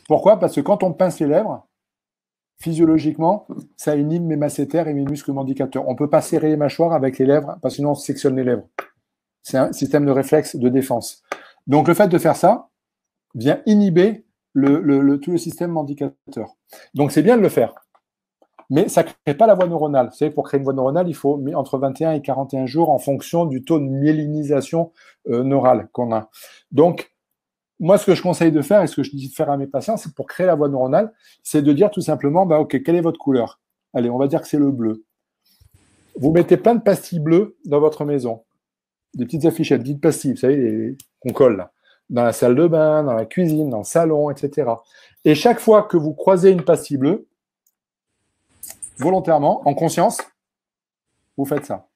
Pourquoi? Parce que quand on pince les lèvres, physiologiquement, ça inhibe mes masséters et mes muscles mandicateurs. On ne peut pas serrer les mâchoires avec les lèvres, parce que sinon on sectionne les lèvres. C'est un système de réflexe de défense. Donc le fait de faire ça vient inhiber tout le système mandicateur. Donc, c'est bien de le faire. Mais ça ne crée pas la voie neuronale. Vous savez, pour créer une voie neuronale, il faut entre 21 et 41 jours en fonction du taux de myélinisation neurale qu'on a. Donc, moi, ce que je conseille de faire et ce que je dis de faire à mes patients, c'est pour créer la voie neuronale, c'est de dire tout simplement, OK, quelle est votre couleur? Allez, on va dire que c'est le bleu. Vous mettez plein de pastilles bleues dans votre maison. Des petites affichettes, des petites pastilles, vous savez, qu'on colle là. Dans la salle de bain, dans la cuisine, dans le salon, etc. Et chaque fois que vous croisez une pastille bleue, volontairement, en conscience, vous faites ça.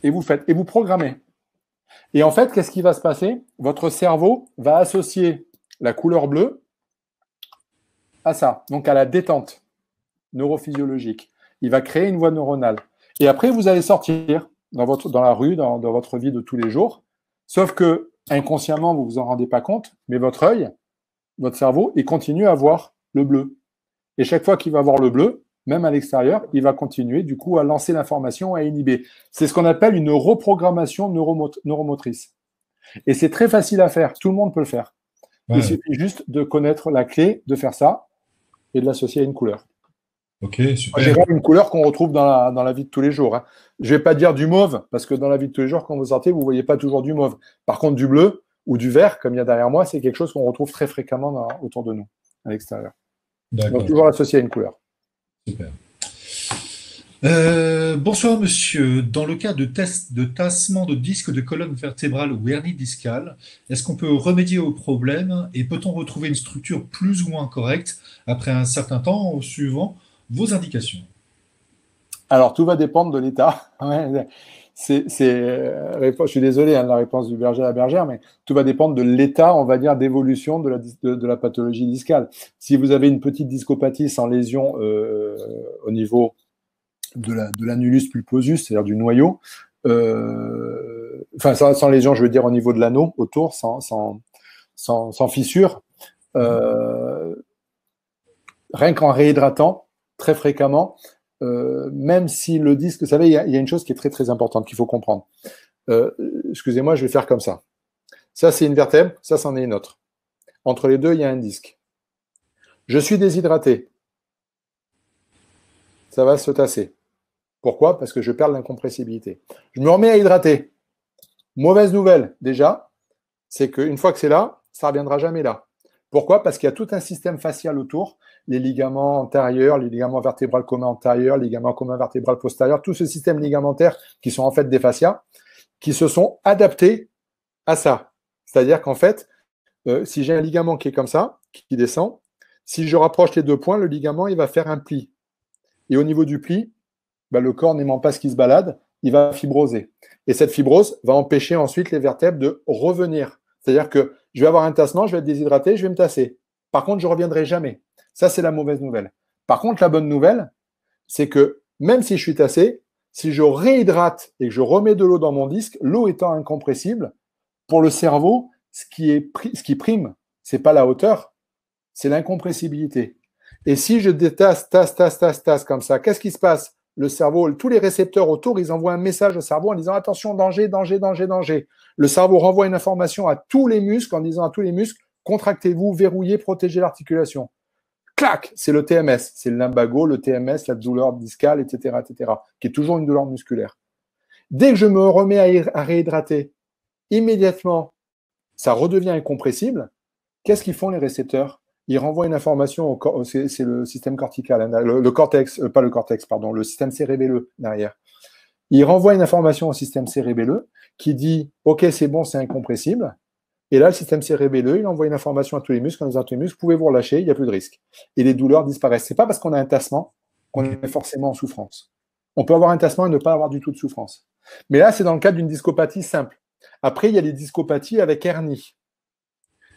Et vous programmez. Et en fait, qu'est-ce qui va se passer? Votre cerveau va associer la couleur bleue à ça, donc à la détente neurophysiologique. Il va créer une voie neuronale. Et après, vous allez sortir dans la rue, dans votre vie de tous les jours, sauf que inconsciemment, vous vous en rendez pas compte, mais votre œil, votre cerveau, il continue à voir le bleu. Et chaque fois qu'il va voir le bleu, même à l'extérieur, il va continuer du coup à lancer l'information, à inhiber. C'est ce qu'on appelle une reprogrammation neuromotrice. Et c'est très facile à faire, tout le monde peut le faire. Ouais. Il suffit juste de connaître la clé, de faire ça et de l'associer à une couleur. Ok, super. J'ai une couleur qu'on retrouve dans la vie de tous les jours. Hein. Je ne vais pas dire du mauve, parce que dans la vie de tous les jours, quand vous sortez, vous ne voyez pas toujours du mauve. Par contre, du bleu ou du vert, comme il y a derrière moi, c'est quelque chose qu'on retrouve très fréquemment autour de nous, à l'extérieur. Donc, toujours associé à une couleur. Super. Bonsoir monsieur. Dans le cas de test de tassement de disque de colonne vertébrale ou hernie discale, est-ce qu'on peut remédier au problème et peut-on retrouver une structure plus ou moins correcte après un certain temps, suivant vos indications? Alors, tout va dépendre de l'état. Je suis désolé de la réponse du berger à la bergère, mais tout va dépendre de l'état, on va dire, d'évolution de la pathologie discale. Si vous avez une petite discopathie sans lésion au niveau de l'annulus pulposus, c'est-à-dire du noyau, enfin sans lésion, je veux dire au niveau de l'anneau autour, sans fissure, rien qu'en réhydratant très fréquemment, même si le disque, vous savez, il y a une chose qui est très très importante qu'il faut comprendre. Excusez-moi, je vais faire comme ça. Ça, c'est une vertèbre, ça, c'en est une autre. Entre les deux, il y a un disque. Je suis déshydraté. Ça va se tasser. Pourquoi? Parce que je perds l'incompressibilité. Je me remets à hydrater. Mauvaise nouvelle, déjà, c'est qu'une fois que c'est là, ça ne reviendra jamais là. Pourquoi? Parce qu'il y a tout un système facial autour, les ligaments antérieurs, les ligaments vertébrales communs antérieurs, les ligaments communs vertébrales postérieurs, tout ce système ligamentaire qui sont en fait des fascias, qui se sont adaptés à ça. C'est-à-dire qu'en fait, si j'ai un ligament qui est comme ça, qui descend, si je rapproche les deux points, le ligament, il va faire un pli. Et au niveau du pli, le corps n'aimant pas ce qui se balade, il va fibroser. Et cette fibrose va empêcher ensuite les vertèbres de revenir. C'est-à-dire que je vais avoir un tassement, je vais être déshydraté, je vais me tasser. Par contre, je ne reviendrai jamais. Ça, c'est la mauvaise nouvelle. Par contre, la bonne nouvelle, c'est que même si je suis tassé, si je réhydrate et que je remets de l'eau dans mon disque, l'eau étant incompressible, pour le cerveau, ce qui prime, ce n'est pas la hauteur, c'est l'incompressibilité. Et si je tasse comme ça, qu'est-ce qui se passe? Le cerveau, tous les récepteurs autour, ils envoient un message au cerveau en disant attention, danger, danger, danger, danger. Le cerveau renvoie une information à tous les muscles en disant à tous les muscles contractez-vous, verrouillez, protégez l'articulation. Clac, c'est le TMS, c'est le lumbago, le TMS, la douleur discale, etc., qui est toujours une douleur musculaire. Dès que je me remets à réhydrater, immédiatement, ça redevient incompressible. Qu'est-ce qu'ils font les récepteurs? Ils renvoient une information c'est le système cortical, le cortex, pas le cortex, pardon, le système cérébelleux derrière. Ils renvoient une information au système cérébelleux qui dit ok, c'est bon, c'est incompressible. Et là, le système cérébelleux, il envoie une information à tous les muscles en disant à tous les muscles, vous pouvez vous relâcher, il n'y a plus de risque. Et les douleurs disparaissent. C'est pas parce qu'on a un tassement qu'on est forcément en souffrance. On peut avoir un tassement et ne pas avoir du tout de souffrance. Mais là, c'est dans le cadre d'une discopathie simple. Après, il y a les discopathies avec hernie.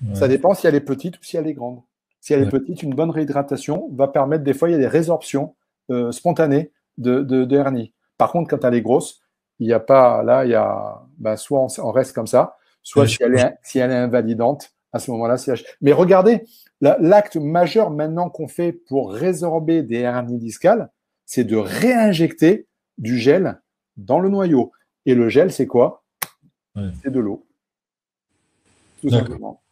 Ouais. Ça dépend si elle est petite ou si elle est grande. Si elle est petite, une bonne réhydratation va permettre, des fois, il y a des résorptions spontanées de hernie. Par contre, quand elle est grosse, il n'y a pas, là, il y a, soit on reste comme ça, soit si elle est invalidante, à ce moment-là, c'est... Mais regardez, l'acte majeur maintenant qu'on fait pour résorber des hernies discales, c'est de réinjecter du gel dans le noyau. Et le gel, c'est quoi? C'est de l'eau. Tout simplement.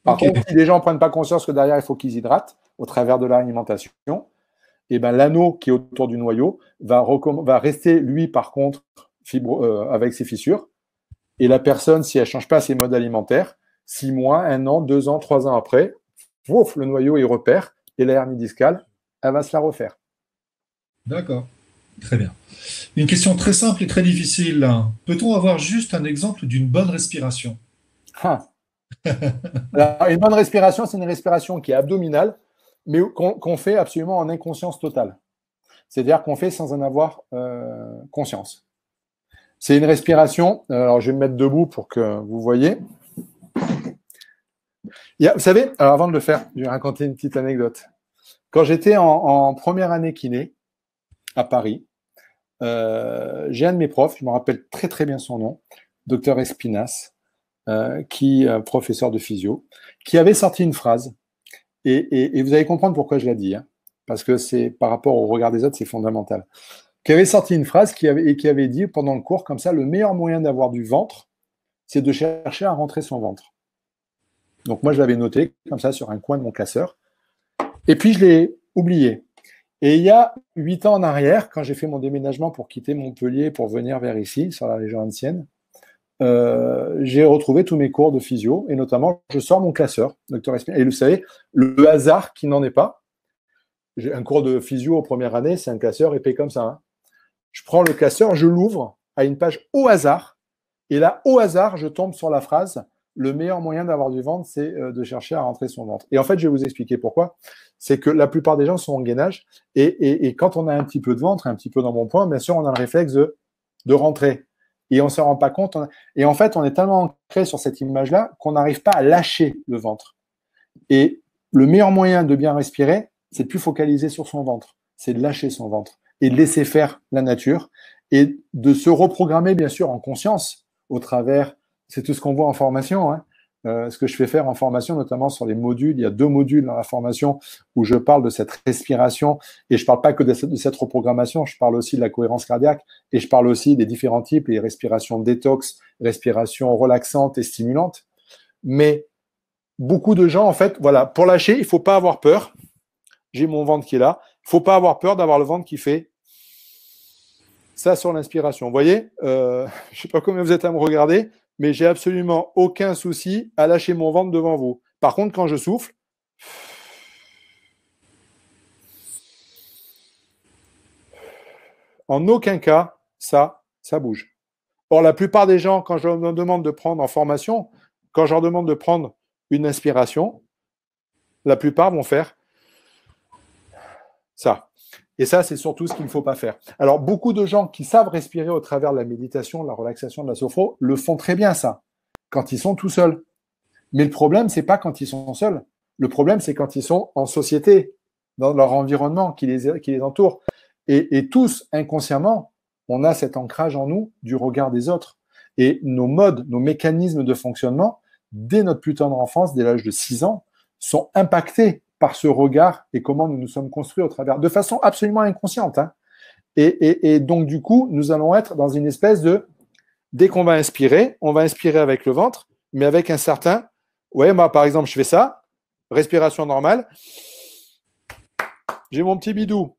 Par contre, si les gens ne prennent pas conscience que derrière, il faut qu'ils hydratent au travers de l'alimentation, et l'anneau qui est autour du noyau va rester, lui, par contre, avec ses fissures. Et la personne, si elle ne change pas ses modes alimentaires, 6 mois, 1 an, 2 ans, 3 ans après, ouf, le noyau, il repère, et la hernie discale, elle va se la refaire. D'accord. Très bien. Une question très simple et très difficile. Peut-on avoir juste un exemple d'une bonne respiration? Alors, une bonne respiration, c'est une respiration qui est abdominale, mais qu'on fait absolument en inconscience totale. C'est-à-dire qu'on fait sans en avoir conscience. C'est une respiration, alors je vais me mettre debout pour que vous voyez. Vous savez, alors avant de le faire, je vais raconter une petite anecdote. Quand j'étais en première année kiné à Paris, j'ai un de mes profs, je me rappelle très très bien son nom, Dr Espinas, qui est professeur de physio, qui avait sorti une phrase, et vous allez comprendre pourquoi je la dis, hein, parce que c'est par rapport au regard des autres, c'est fondamental. Qui avait sorti une phrase qui avait dit pendant le cours, comme ça, le meilleur moyen d'avoir du ventre, c'est de chercher à rentrer son ventre. Donc moi, je l'avais noté comme ça sur un coin de mon classeur, et puis je l'ai oublié. Et il y a 8 ans en arrière, quand j'ai fait mon déménagement pour quitter Montpellier pour venir vers ici, sur la région ancienne, j'ai retrouvé tous mes cours de physio, et notamment, je sors mon classeur, Dr Espin. Et vous savez, le hasard qui n'en est pas, j'ai un cours de physio aux premières années, c'est un classeur épais comme ça. Hein. Je prends le classeur, je l'ouvre à une page au hasard, et là, au hasard, je tombe sur la phrase « Le meilleur moyen d'avoir du ventre, c'est de chercher à rentrer son ventre ». Et en fait, je vais vous expliquer pourquoi. C'est que la plupart des gens sont en gainage, et quand on a un petit peu de ventre, un petit peu dans mon poing, bien sûr, on a le réflexe de de rentrer. Et on ne se rend pas compte. Et en fait, on est tellement ancré sur cette image-là qu'on n'arrive pas à lâcher le ventre. Et le meilleur moyen de bien respirer, c'est de plus focaliser sur son ventre. C'est de lâcher son ventre et de laisser faire la nature et de se reprogrammer, bien sûr, en conscience au travers, c'est tout ce qu'on voit en formation, hein. Ce que je fais faire en formation, notamment sur les modules. Il y a 2 modules dans la formation où je parle de cette respiration et je ne parle pas que de cette reprogrammation, je parle aussi de la cohérence cardiaque et je parle aussi des différents types, les respirations détox, respirations relaxantes et stimulantes. Mais beaucoup de gens, en fait, voilà, pour lâcher, il ne faut pas avoir peur. J'ai mon ventre qui est là. Il ne faut pas avoir peur d'avoir le ventre qui fait ça sur l'inspiration. Vous voyez, je ne sais pas combien vous êtes à me regarder, mais j'ai absolument aucun souci à lâcher mon ventre devant vous. Par contre, quand je souffle, en aucun cas, ça bouge. Or, la plupart des gens, quand je leur demande de prendre en formation, quand je leur demande de prendre une inspiration, la plupart vont faire ça. Et ça, c'est surtout ce qu'il ne faut pas faire. Alors, beaucoup de gens qui savent respirer au travers de la méditation, de la relaxation, de la sophro, le font très bien, ça, quand ils sont tout seuls. Mais le problème, c'est pas quand ils sont seuls. Le problème, c'est quand ils sont en société, dans leur environnement qui les entoure. Et tous, inconsciemment, on a cet ancrage en nous du regard des autres. Et nos modes, nos mécanismes de fonctionnement, dès notre plus tendre enfance, dès l'âge de 6 ans, sont impactés par ce regard et comment nous nous sommes construits au travers, de façon absolument inconsciente, hein. Et donc, du coup, nous allons être dans une espèce de... Dès qu'on va inspirer, on va inspirer avec le ventre, mais avec un certain... Ouais, moi, par exemple, je fais ça, respiration normale. J'ai mon petit bidou.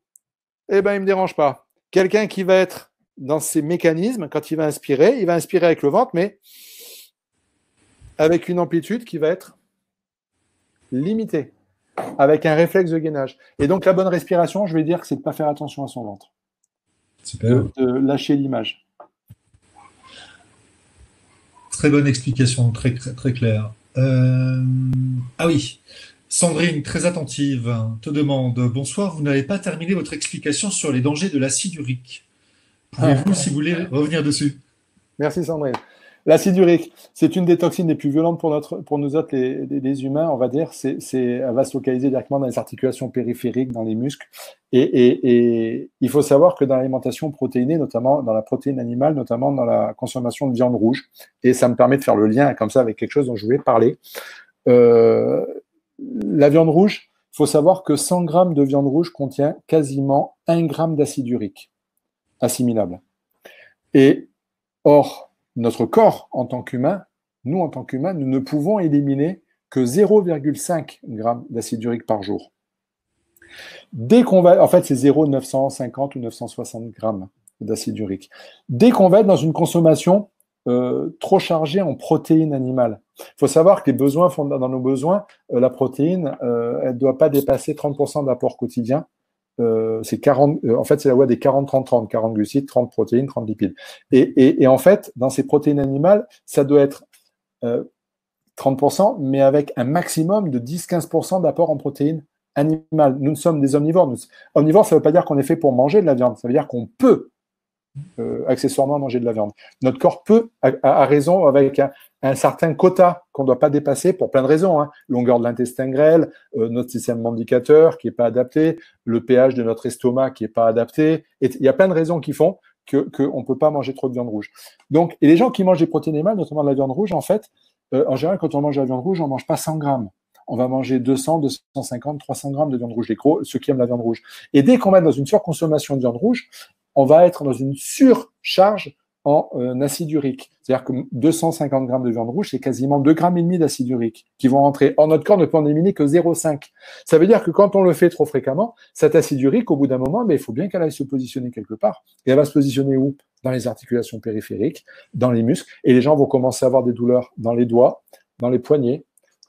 Eh bien, il ne me dérange pas. Quelqu'un qui va être dans ces mécanismes, quand il va inspirer avec le ventre, mais avec une amplitude qui va être limitée, avec un réflexe de gainage. Et donc, la bonne respiration, je vais dire que c'est de ne pas faire attention à son ventre. Super. De lâcher l'image. Très bonne explication, très, très claire. Ah oui, Sandrine, très attentive, te demande, bonsoir, vous n'avez pas terminé votre explication sur les dangers de l'acide urique. Pouvez-vous, si vous voulez, revenir dessus? Merci Sandrine. L'acide urique, c'est une des toxines les plus violentes pour nous autres, les humains, on va dire. Elle va se localiser directement dans les articulations périphériques, dans les muscles. Et il faut savoir que dans l'alimentation protéinée, notamment dans la protéine animale, notamment dans la consommation de viande rouge, et ça me permet de faire le lien comme ça avec quelque chose dont je voulais parler. La viande rouge, il faut savoir que 100 grammes de viande rouge contient quasiment 1 gramme d'acide urique assimilable. Et or, notre corps en tant qu'humain, nous en tant qu'humains, nous ne pouvons éliminer que 0,5 g d'acide urique par jour. Dès qu'on va, en fait, c'est 0,950 ou 960 grammes d'acide urique. Dès qu'on va être dans une consommation trop chargée en protéines animales, il faut savoir que dans nos besoins, la protéine, elle ne doit pas dépasser 30% d'apport quotidien. C'est 40, en fait, c'est la loi des 40-30-30, 40 glucides, 30 protéines, 30 lipides. Et en fait, dans ces protéines animales, ça doit être 30%, mais avec un maximum de 10-15% d'apport en protéines animales. Nous sommes des omnivores. Omnivores, ça ne veut pas dire qu'on est fait pour manger de la viande, ça veut dire qu'on peut accessoirement manger de la viande. Notre corps peut, à raison, avec un certain quota qu'on ne doit pas dépasser pour plein de raisons, hein. Longueur de l'intestin grêle, notre système mandicateur qui n'est pas adapté, le pH de notre estomac qui n'est pas adapté. Et il y a plein de raisons qui font qu'on ne peut pas manger trop de viande rouge. Donc, et les gens qui mangent des protéines animales, notamment de la viande rouge, en fait, en général, quand on mange de la viande rouge, on ne mange pas 100 grammes. On va manger 200, 250, 300 grammes de viande rouge, les gros, ceux qui aiment la viande rouge. Et dès qu'on va être dans une surconsommation de viande rouge, on va être dans une surcharge en acide urique. C'est-à-dire que 250 grammes de viande rouge, c'est quasiment 2,5 grammes d'acide urique qui vont rentrer. Or, notre corps ne peut en éliminer que 0,5. Ça veut dire que quand on le fait trop fréquemment, cet acide urique, au bout d'un moment, il faut bien qu'elle aille se positionner quelque part. Et elle va se positionner où? Dans les articulations périphériques, dans les muscles. Et les gens vont commencer à avoir des douleurs dans les doigts, dans les poignets,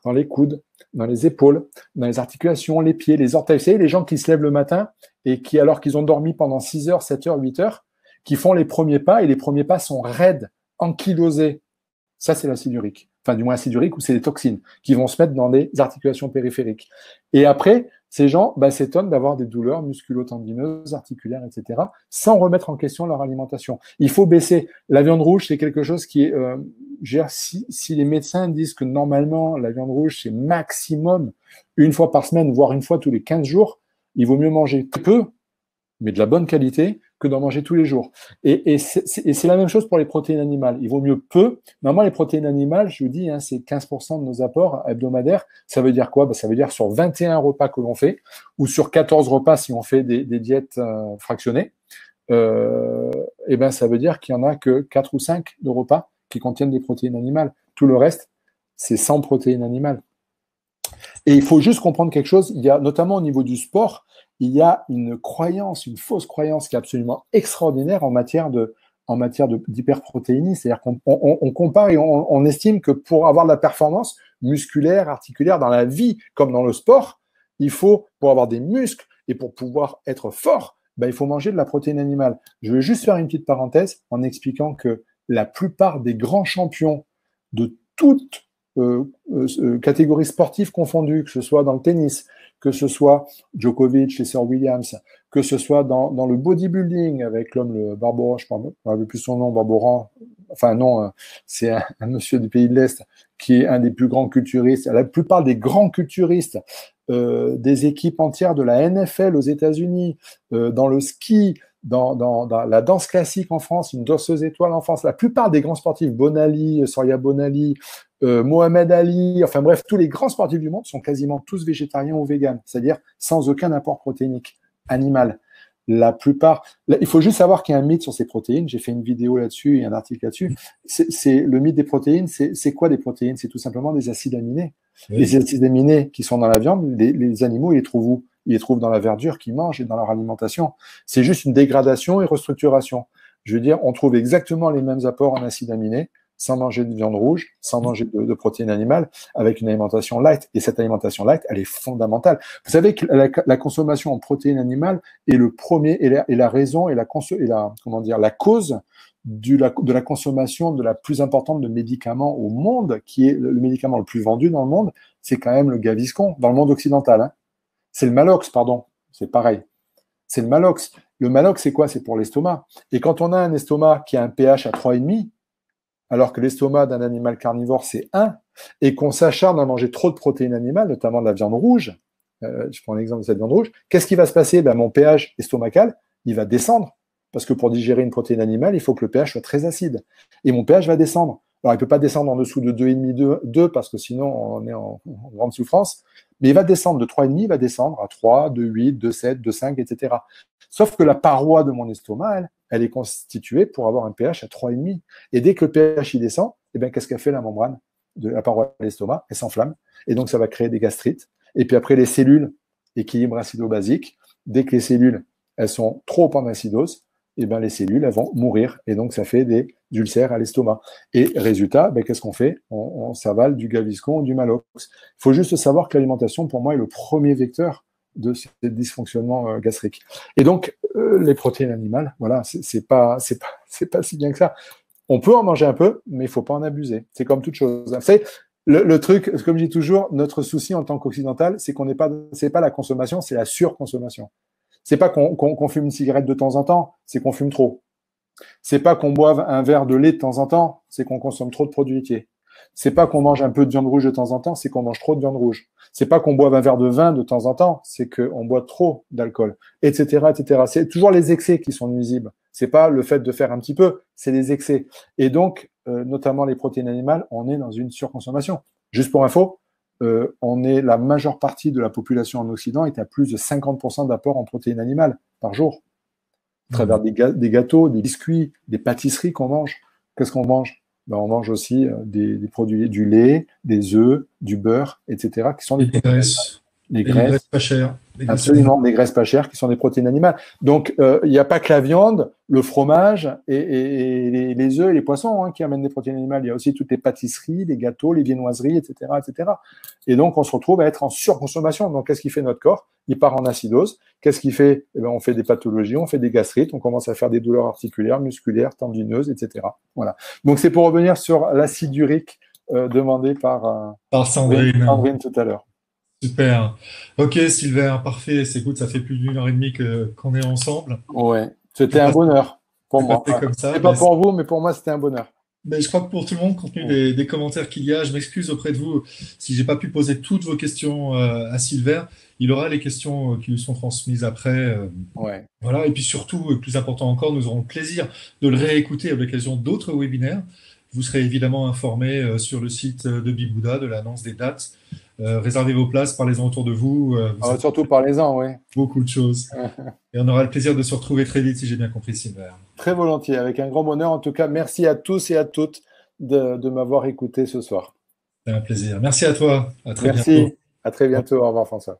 dans les coudes, dans les épaules, dans les articulations, les pieds, les orteils. Vous savez, les gens qui se lèvent le matin et qui, alors qu'ils ont dormi pendant 6 heures, 7 heures, 8 heures, qui font les premiers pas, et les premiers pas sont raides, ankylosés. Ça, c'est l'acide urique. enfin du moins acide urique, ou c'est des toxines qui vont se mettre dans les articulations périphériques. Et après, ces gens s'étonnent d'avoir des douleurs musculo-tendineuses, articulaires, etc., sans remettre en question leur alimentation. Il faut baisser. La viande rouge, c'est quelque chose qui est... si les médecins disent que normalement, la viande rouge, c'est maximum une fois par semaine, voire une fois tous les 15 jours, il vaut mieux manger très peu, mais de la bonne qualité, que d'en manger tous les jours. Et c'est la même chose pour les protéines animales. Il vaut mieux peu. Normalement, les protéines animales, je vous dis, hein, c'est 15% de nos apports hebdomadaires. Ça veut dire quoi? Ça veut dire sur 21 repas que l'on fait, ou sur 14 repas si on fait des diètes fractionnées, et ben ça veut dire qu'il n'y en a que 4 ou 5 de repas qui contiennent des protéines animales. Tout le reste, c'est sans protéines animales. Et il faut juste comprendre quelque chose, il y a notamment au niveau du sport, il y a une croyance, une fausse croyance qui est absolument extraordinaire en matière d'hyperprotéinie. C'est-à-dire qu'on compare et on estime que pour avoir de la performance musculaire, articulaire dans la vie comme dans le sport, il faut, pour avoir des muscles et pour pouvoir être fort, ben, il faut manger de la protéine animale. Je vais juste faire une petite parenthèse en expliquant que la plupart des grands champions de toutes catégories sportives confondues, que ce soit dans le tennis, que ce soit Djokovic et Sir Williams, que ce soit dans le bodybuilding avec l'homme, le Barbora, je ne me rappelle plus son nom, Barbora, enfin non, c'est un monsieur du pays de l'Est qui est un des plus grands culturistes. La plupart des grands culturistes, des équipes entières de la NFL aux États-Unis, dans le ski, dans la danse classique en France, une danseuse étoile en France, la plupart des grands sportifs, Bonali, Soria Bonali, Mohamed Ali, enfin bref, tous les grands sportifs du monde sont quasiment tous végétariens ou véganes, c'est-à-dire sans aucun apport protéinique animal. La plupart, il faut juste savoir qu'il y a un mythe sur ces protéines. J'ai fait une vidéo là-dessus et un article là-dessus. C'est le mythe des protéines. C'est quoi des protéines? C'est tout simplement des acides aminés. Oui. Les acides aminés qui sont dans la viande, les animaux, ils les trouvent où? Ils les trouvent dans la verdure qu'ils mangent et dans leur alimentation. C'est juste une dégradation et restructuration. Je veux dire, on trouve exactement les mêmes apports en acides aminés sans manger de viande rouge, sans manger de protéines animales, avec une alimentation light. Et cette alimentation light, elle est fondamentale. Vous savez que la consommation en protéines animales est le premier, et la raison, et la cause de la consommation de la plus importante de médicaments au monde, qui est le médicament le plus vendu dans le monde, c'est quand même le Gaviscon, dans le monde occidental. Hein. C'est le Malox, pardon, c'est pareil. C'est le Malox. Le Malox, c'est quoi? C'est pour l'estomac. Et quand on a un estomac qui a un pH à 3,5, alors que l'estomac d'un animal carnivore, c'est 1, et qu'on s'acharne à manger trop de protéines animales, notamment de la viande rouge, je prends l'exemple de cette viande rouge, qu'est-ce qui va se passer? Ben, mon pH estomacal, il va descendre, parce que pour digérer une protéine animale, il faut que le pH soit très acide. Et mon pH va descendre. Alors, il ne peut pas descendre en dessous de 2,5, 2, parce que sinon, on est en grande souffrance, mais il va descendre de 3,5, il va descendre à 3, 2,8, 2,7, 2,5, etc. Sauf que la paroi de mon estomac, elle est constituée pour avoir un pH à 3,5. Et dès que le pH il descend, eh bien, qu'est-ce qu'a fait la membrane de la paroi de l'estomac? Elle s'enflamme. Et donc, ça va créer des gastrites. Et puis après, les cellules, équilibre acido-basique, dès que les cellules, elles sont trop en acidose, eh bien, les cellules, elles vont mourir. Et donc, ça fait des ulcères à l'estomac. Et résultat, ben, qu'est-ce qu'on fait? On s'avale du Gaviscon ou du Malox. Il faut juste savoir que l'alimentation, pour moi, est le premier vecteur de ces dysfonctionnements gastriques. Et donc, les protéines animales, voilà, c'est pas si bien que ça. On peut en manger un peu, mais il faut pas en abuser. C'est comme toute chose. C'est le truc, comme je dis toujours, notre souci en tant qu'occidental, c'est c'est pas la consommation, c'est la surconsommation. C'est pas qu'on fume une cigarette de temps en temps, c'est qu'on fume trop. C'est pas qu'on boive un verre de lait de temps en temps, c'est qu'on consomme trop de produits laitiers. C'est pas qu'on mange un peu de viande rouge de temps en temps, c'est qu'on mange trop de viande rouge. C'est pas qu'on boive un verre de vin de temps en temps, c'est qu'on boit trop d'alcool, etc., etc. C'est toujours les excès qui sont nuisibles. C'est pas le fait de faire un petit peu, c'est les excès. Et donc, notamment les protéines animales, on est dans une surconsommation. Juste pour info, la majeure partie de la population en Occident est à plus de 50% d'apport en protéines animales par jour. À travers des gâteaux, des biscuits, des pâtisseries qu'on mange. Qu'est-ce qu'on mange? Ben, on mange aussi des produits, du lait, des œufs, du beurre, etc., qui sont des graisses. Les graisses pas chères. Absolument, des graisses pas chères qui sont des protéines animales. Donc, il n'y a pas que la viande, le fromage et les œufs et les poissons qui amènent des protéines animales. Il y a aussi toutes les pâtisseries, les gâteaux, les viennoiseries, etc., etc. Et donc, on se retrouve à être en surconsommation. Donc, qu'est-ce qui fait notre corps? Il part en acidose. Qu'est-ce qui fait? Eh bien, on fait des pathologies, on fait des gastrites, on commence à faire des douleurs articulaires, musculaires, tendineuses, etc. Voilà. Donc, c'est pour revenir sur l'acide urique demandé par Par Sandrine. Sandrine tout à l'heure. Super. Ok, Sylvain, parfait. Écoute, ça fait plus d'1 heure et demie qu'on est ensemble. Ouais, C'est c'était un pas- bonheur pour c'est moi. passé comme ça. C'est pas pour vous, mais pour moi, c'était un bonheur. Mais je crois que pour tout le monde, compte tenu des commentaires qu'il y a, je m'excuse auprès de vous si j'ai pas pu poser toutes vos questions à Sylvain. Il aura les questions qui lui sont transmises après. Ouais. Voilà. Et puis surtout, plus important encore, nous aurons le plaisir de le réécouter à l'occasion d'autres webinaires. Vous serez évidemment informé sur le site de Bibouda de l'annonce des dates. Réservez vos places, parlez-en autour de vous. Vous Ah, savez surtout parlez-en, oui. beaucoup de choses. Et on aura le plaisir de se retrouver très vite, si j'ai bien compris, Sylvain. Très volontiers, avec un grand bonheur. En tout cas, merci à tous et à toutes de m'avoir écouté ce soir. C'est un plaisir. Merci à toi. À très bientôt. Merci. À très bientôt. Au revoir, François.